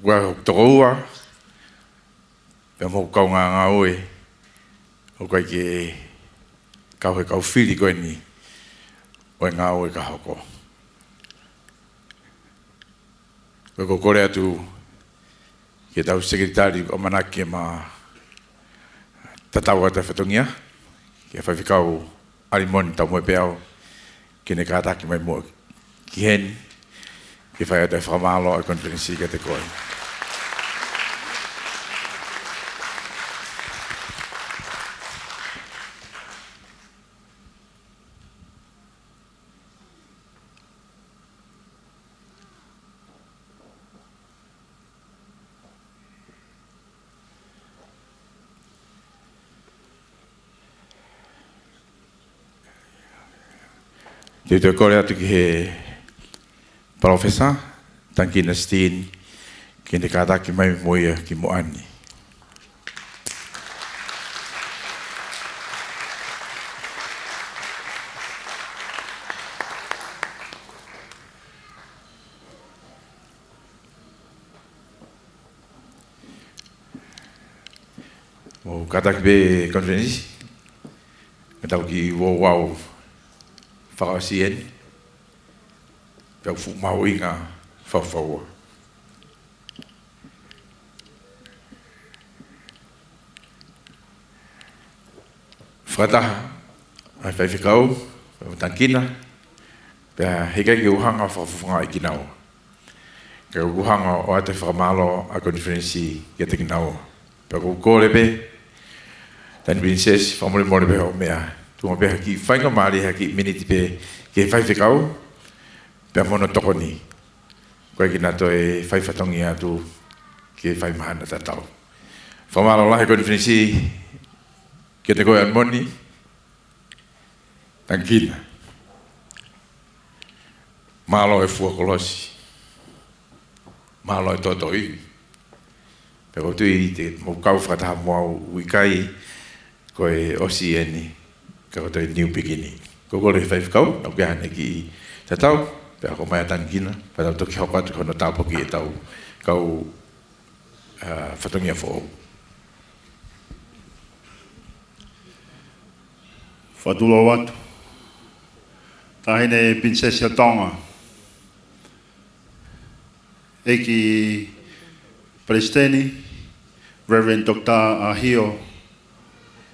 Speaker 6: Kua tokoua, pe mō kau ngā oe, o koe ki kau he kau whiri koe ni, o ngā oe ka hoko. Koe ko kore atu, ki tau sekretari o manaki ma tatau ata whatongia, ki a whaiwhikau arimoni tau moe peao, ki ne kātaki mai mua ki hen, ki whai ata whamalo a konferensi ka te koe. Te te kore atu ki he profesa, tankina stiin, ki ne kātaki mai moia ki moani. Mo kātaki be konferensi, e tau ki wau whakasien, pēu fu mau inga whawhaua. Whakataha, ai whaiwhikau, pēu tankina, pēu heka ki uhanga whawhunga i kinau. Ka uhanga o ate whakamalo a konferensi i te kinau. Pēu kōrepe, Tani princess famole mole be o mea. Tu mo be ki fainga mari ha ki minute be ke fai fikau. Pe mono tokoni. Ko ki na to e fai fatongi atu ke fai mahana tatau. Famalo la ko finisi ke te ko moni. Tankina. Malo e fu kolosi. Malo e totoi. Pero tu i te mo kau fata mo wikai ko e osieni ka to new beginning. Ko ko le fai kau no ga ne ki tatau pe ko mai tankina pa to ki hoka to no tapo ki tau kau fatongia fo.
Speaker 2: Fatulo watu. Tahine prinsesa Tonga. Eki Presteni, Reverend Dr. Ahio,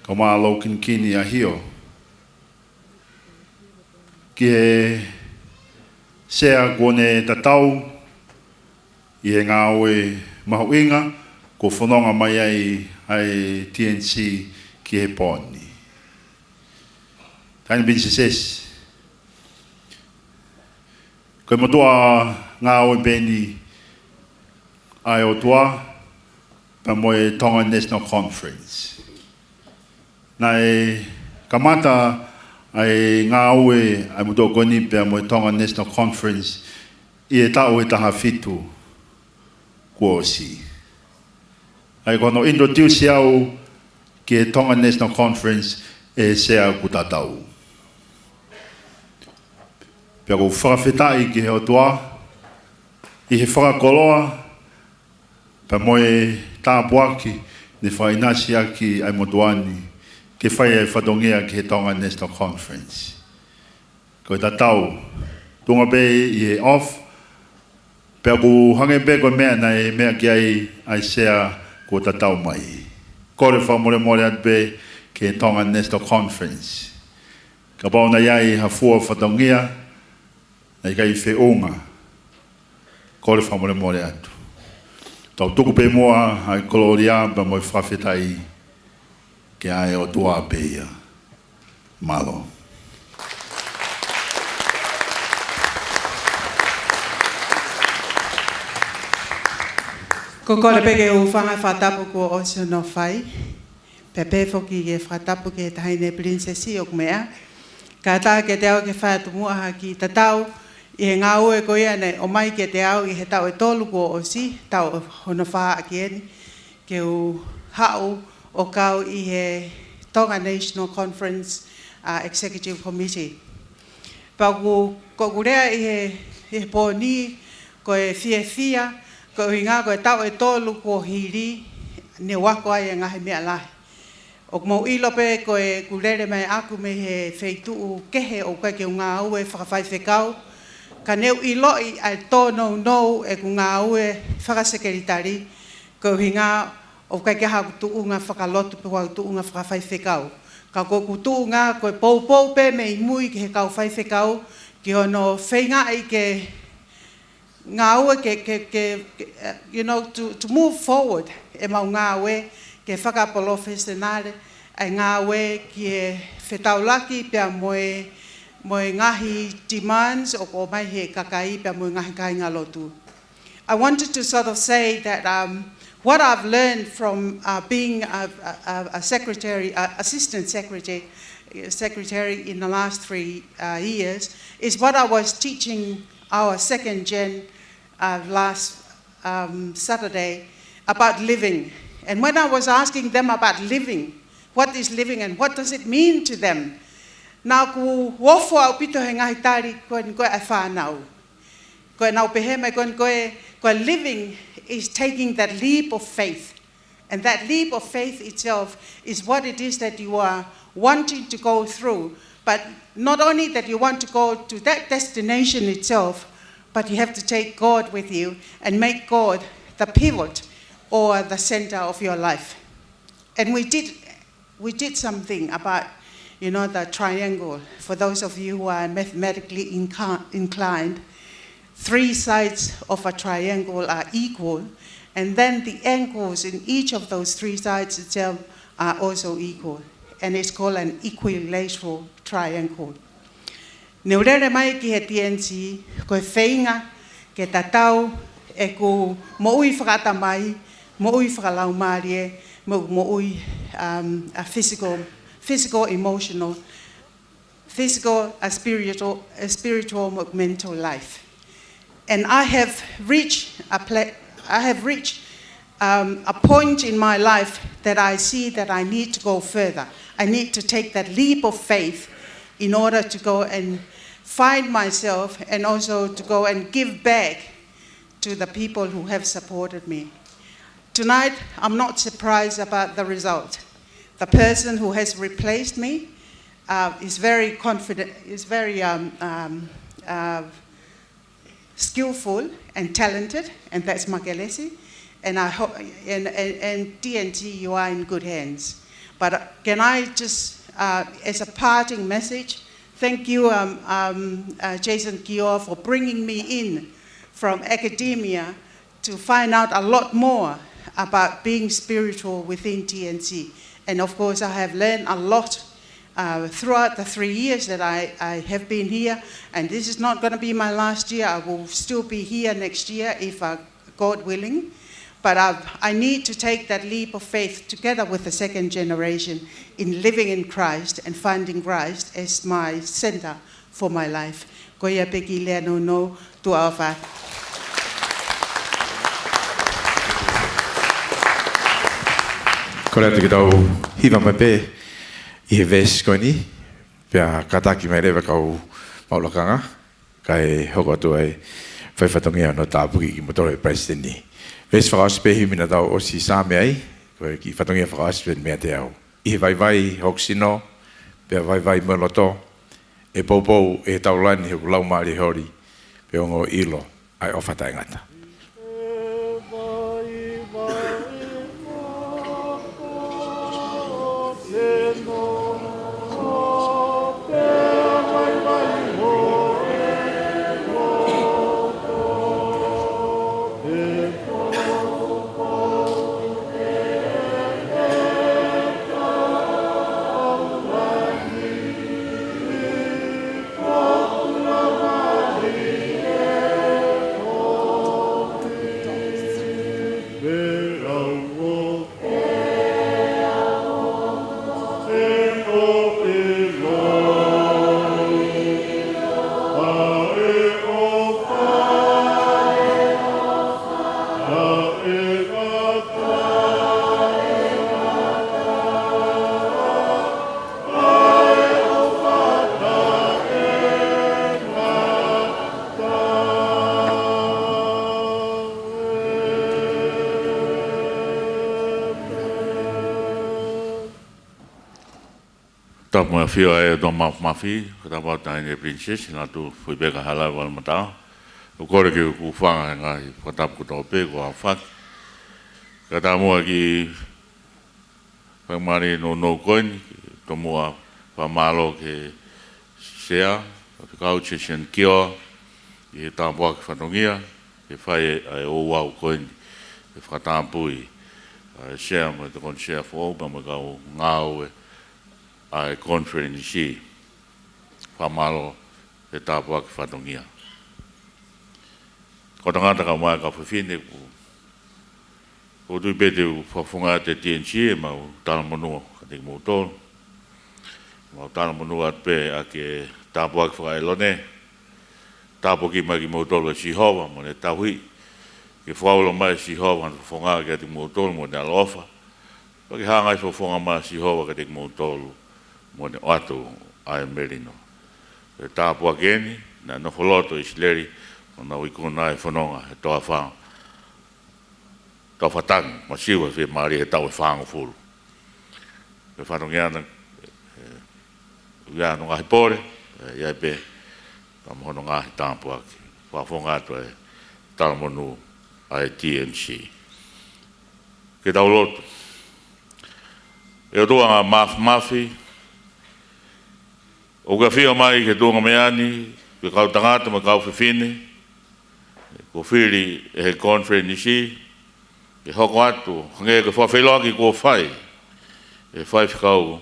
Speaker 2: Kamalo Kinkini Ahio. Ki sea kone tatau, i he ngāwe mahuinga, ko whanonga mai ai TNC ki he pōni. Taini Binsises. Koe matua ngāwe beni ai o tua pa moe Tonga National Conference. Nai kamata ai ngāwe ai muto koni pa moe Tonga National Conference i e tau e taha fitu kua osi. Ai kono introduce au ki e Tonga National Conference e sea kutatau. Pia ko whakawhetai ki he o tua, i he whakakoloa, pa moe tāpuaki ne whainasi aki ai motuani, ke whai ai whatongia ki he Tonga National Conference. Ko e tatau, tunga be i he off, pia ku hange be ko mea na e mea ki ai sea ko tatau mai. Kore whamore more at be ki he Tonga National Conference. Ka pao na iai hafua whatongia, na i kai whiunga, kore whamore more atu. Tau tuku pe moa ai koloria ba moi whawhetai ke ai o tua peia. Malo.
Speaker 14: Ko kore peke u whanga whatapu ko o se no whai. Pe pefoki ke whatapu ke tahine prinsesi o kumea. Ka tā ke te au ke whātu mua ki tatau. I he ngā ue ko ia nei, o mai ke te au i he tau e tolu ko o si, tau hono whaa ki eni, ke u hau o kau i he Tonga National Conference Executive Committee. Pau ko kurea i he pōni, ko e fia, ko i ngā ko e tau e tolu ko hiri, ne wako ai e ngahi mea lahi. O mo ilope ko e kurere mai aku me he wheitu kehe o kai ke o ngā ue whakawhai whekau, ka neu I loi ai tōnou nou e ku ngā ue whakasekeritari, ko hi ngā o kai ke haku tuunga whakalotu pe wau tuunga whakawhai whekau. Ka ko ku tuunga ko e pou pe me I mui ki he kau whai whekau, ki hono whainga I ke ngā ue you know, to move forward e mau ngā ue ke whakapolofesenare, ai ngā ue ki e whetaulaki pia moe ngahi demands o ko mai he kakai pia moe ngahi kainga lotu. I wanted to sort of say that what I've learned from being a secretary, assistant secretary in the last 3 years is what I was teaching our second gen last Saturday about living. And when I was asking them about living, what is living and what does it mean to them? Nā ku wofo au pito he ngahi tari koe ni koe ai whānau. Koe nau pehe mai koe living is taking that leap of faith. And that leap of faith itself is what it is that you are wanting to go through. But not only that you want to go to that destination itself, but you have to take God with you and make God the pivot or the center of your life. And we did something about, you know, the triangle. For those of you who are mathematically inclined, 3 sides of a triangle are equal, and then the angles in each of those 3 sides itself are also equal. And it's called an equilateral triangle. Neurere mai ki he TNC, koe whainga ke tatau e ko moui whakata mai, moui whakalau marie, moui a physical, emotional, physical, a spiritual, mental life. And I have reached a point in my life that I see that I need to go further. I need to take that leap of faith in order to go and find myself and also to go and give back to the people who have supported me. Tonight, I'm not surprised about the result. The person who has replaced me is very confident, is very skillful and talented, and that's Makelesi. And I hope, and TNT, you are in good hands. But can I just, as a parting message, thank you, Jason Kior, for bringing me in from academia to find out a lot more about being spiritual within TNC. And of course, I have learned a lot throughout the 3 years that I have been here. And this is not going to be my last year. I will still be here next year, if God willing. But I need to take that leap of faith together with the second generation in living in Christ and finding Christ as my center for my life. Koia peki lea no tu awha.
Speaker 6: Ko rea te ki tau hiwa mai pē I he ves koe ni, pia kataki mai rewa kau maulakanga, kai hoko atu ai whaiwhatongia no tāpuki ki motoro e president ni. Ves whakaaspe himina tau o si sāme ai, koe ki whatongia whakaaspe mea te au. I he vai hoksino, pia vai moloto, e poupou e tau lani hoku laumari hori, pia ongo ilo ai ofata ngata.
Speaker 13: Top my few I don't mafi, about nine princess, Latu, Fubeka Hala Valmata, who got a good fang and I put up with a big or fuck. Katamuaki Famari no coin, Tomua, Famalo, Share, Couches and Kio, the Tambok Fatongia, if I owe wow coin, if Katampui, I share with the share for Obama now. Ai conference si famalo e tapua ki whatongia. Ko tangata ka mai ka whiwhine ko tui pete u whawhunga te TNC e mau tala monua ka te mau tōnu. Mau tala monua at pe a ke tapua ki whakaelone. Tapua ki mai ki mau tōnu si hova mo ne tauhi. Ke whaulo mai si hova whawhunga ki a te mau tōnu mo ne alofa. Paki hangai whawhunga mai si hova ka te mau tōnu. Mone atu ai merino. E tāpua keni, na nofoloto isleri, o na wikuna e whanonga, e toa whanga. Toa whatangi, masiwa whi maari he tau e whanga furu. E whanongiana, uiano ngahi pore, iai pe, ka mohono ngahi tāpua ki. Whawhonga atu e talamonu ai TNC. Ke tau loto. E o tua ngā mafi, o ka whio mai ke tūnga meani, ke kau tangata ma kau whiwhine, ko whiri e he conference si, ke hoko atu, hange ke whawhiloa ki kua whai, e whai whikau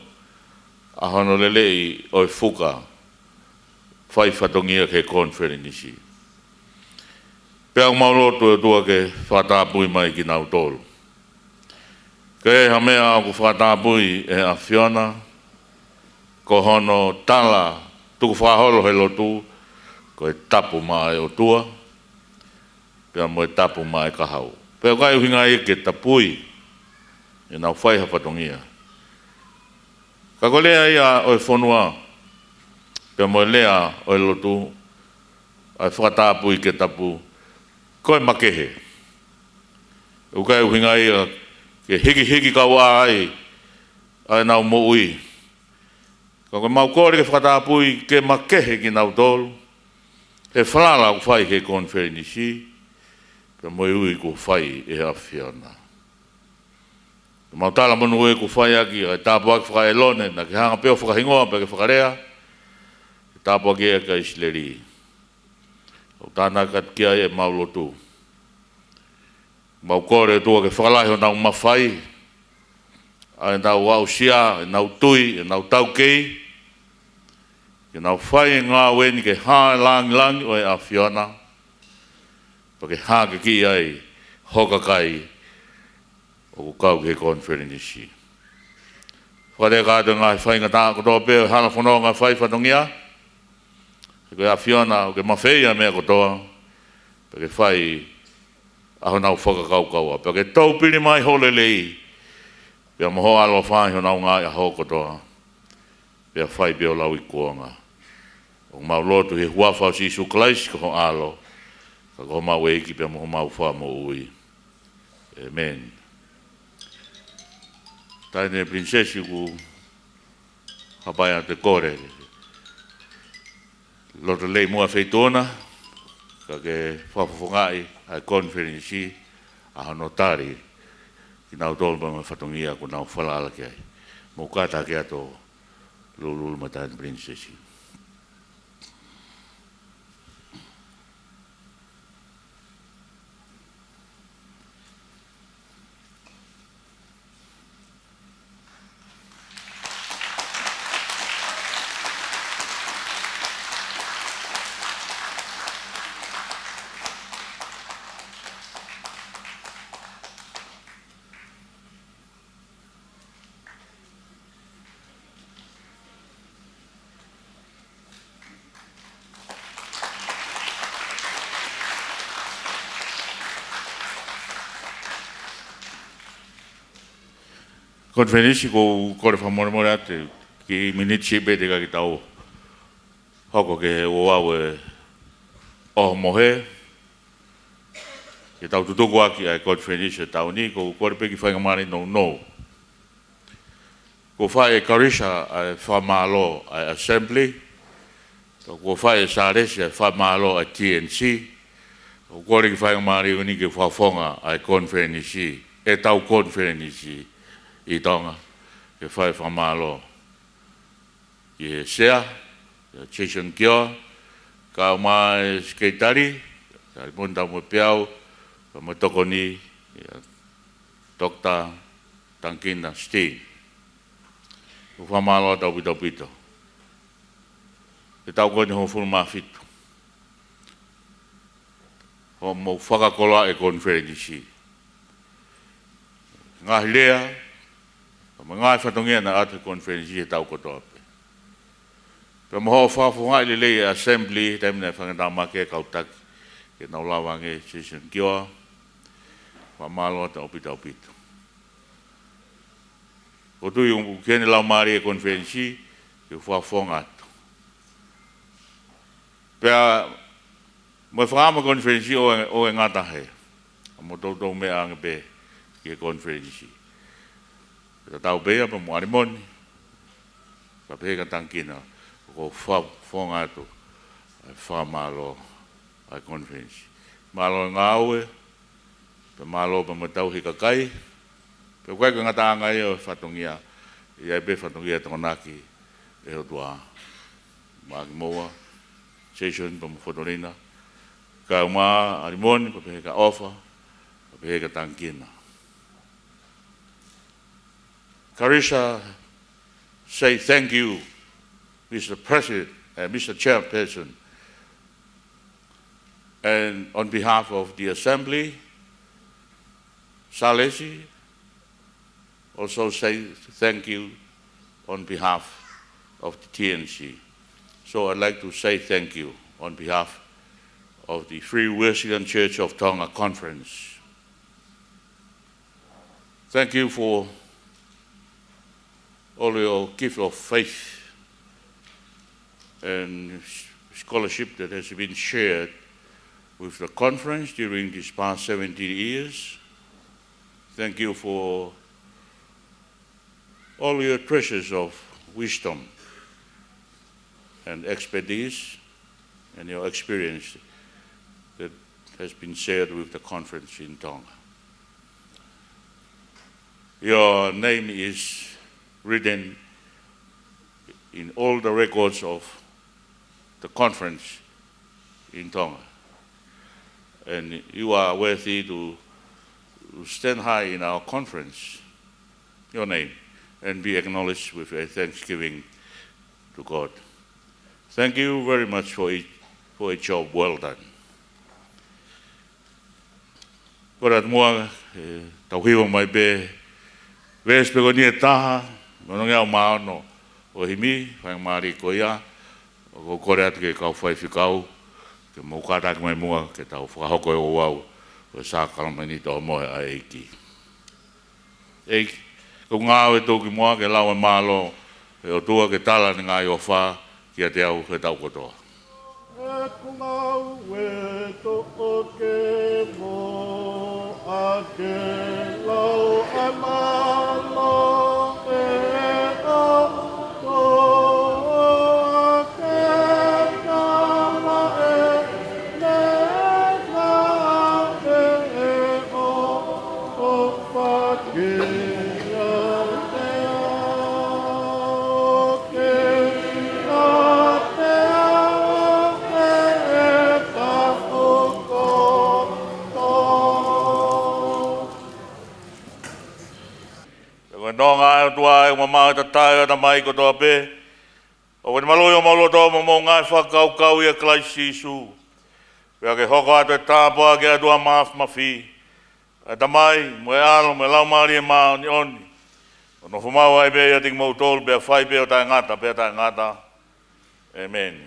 Speaker 13: a hono lele i o i whuka whai whatongia ke konferenisi. Pea maulotu e tua ke whatapui mai ki nau tolu. Ke ha mea aku whatapui e a Fiona ko hono tala tuku whaholo he lotu ko e tapu mai o tua pea mo e tapu mai ka hau. Pea kai uhinga e ke tapui e nau whai hapatongia. Ka ko lea ia o e whonua pea mo e lea o e lotu ai whakatapui ke tapu ko e makehe. Ukai uhinga ia ke hiki kaua ai ai nau mo ui. Ka ko mau kore ke whakatapui ke makehe ki nau tolu he whalala ku whai ke konferenisi pea mo e ui ku whai e a Fiona. Mau tala manu e ku whai aki ai tāpu aki whakaelone na ke hanga peo whakahingoa pe ke whakarea ke tāpu aki e ka isleri. O tāna kat kia e mau lotu. Mau kore tua ke whakalahi o nau mawhai ai nau au sia, nau tui, nau tau kei ke nau whai ngā weni ke hā langi o e a Fiona pa ke hā ke ki ai hoka kai o ku kau ke konferenisi. Whare kāta ngā whai ngā tā kotoa pēo hana whanau ngā whai whatongia ke a Fiona o ke mawhea mea kotoa pa ke whai aho nau whakakaukau pa ke tau pini mai hole lei pia moho alo whai ho nau ngā ho kotoa pia whai pia lau i kuanga o mau lotu he huawhau si su klaisi ko ho alo ka ko mau eiki pia moho mau wha mo ui. Amen. Taine prinsesi ku hapaya te kore loto lei mua feitona ka ke whapafongai ai konferensi a hanotari ki nau tolu pa ma whatongia ko nau whalala ki ai. Mo kata ki ato lulul matain prinsesi. Konferensi ko kore whamoremore ate ki minitsi bete ka ki tau hoko ke o au e oho mohe ki tau tutuku aki ai konferensi tau ni ko kore peki whainga mare no. Ko whae karisha ai whamalo ai assembly ko whae saresi ai whamalo ai TNC ko kore ki whainga mare uni ke whafonga ai konferensi e tau konferensi i tonga ke whai whamalo i he sea Jason Kio ka o mai skeitari ka i punta mo piau ka mo toko ni Dr. Tankina Steen o whamalo tau pito e tau kone ho fulu mawhitu ho mo whakakoloa e konferensi ngahi lea ngai whatongia na atu konferensi e tau kotoa pe. Pea moho whawhunga ili lei assembly, taimina whangatau make kautaki, ke nau lawange session kioa, whamalo ata opita. Ko tui kene lau maari e konferensi, ke whawhunga atu. Pea, mo whangama konferensi o e ngata he, mo tau mea ange pe, ke konferensi. Ka tau bea pa mo arimoni ka pēka tankina ko whonga atu ai whamalo ai konferensi malo ngā aue pa malo pa mo tau hika kai pa koe ka ngata anga i o whatongia i ai pe whatongia tonganaki e ho tua maaki moa session pa mo whatorina ka uma arimoni pa pēka ofa pa pēka tankina Carissa say thank you, Mr. President and Mr. Chairperson. And on behalf of the Assembly, Salesi also say thank you on behalf of the TNC. So I'd like to say thank you on behalf of the Free Wesleyan Church of Tonga Conference. Thank you for all your gift of faith and scholarship that has been shared with the conference during these past 17 years. Thank you for all your treasures of wisdom and expertise and your experience that has been shared with the conference in Tonga. Your name is written in all the records of the conference in Tonga. And you are worthy to stand high in our conference, your name, and be acknowledged with a thanksgiving to God. Thank you very much for a job well done. Korat mua tauhiwa mai be ves pegonia taha manongea maano o himi whang mari koia o korea ke kau whai whikau ke maukata ke mai mua ke tau whakahoko e o wau o sa kalamani tō moe a eiki. Eiki, ko ngāwe tōki mua ke lawa mālo e o tua ke tala ni ngā i o whā kia te au he tau kotoa.
Speaker 4: E kumau e to o ke mo a ke lau a mālo e o to a ke kama e ne ngā e o whake.
Speaker 13: No ngā tua e mamā ta tai o ta mai ko toa pe. O wani maloi o malo toa mo ngā whakau kau i a klaisi isu. Pea ke hoko atu e tāpua ke atua maaf mawhi. E ta mai, mo e alo, mo e lau maari e maa ni oni. O no whamau ai pe i ating mau tolu, pea whai pe o tai ngata, pea tai ngata. Amen.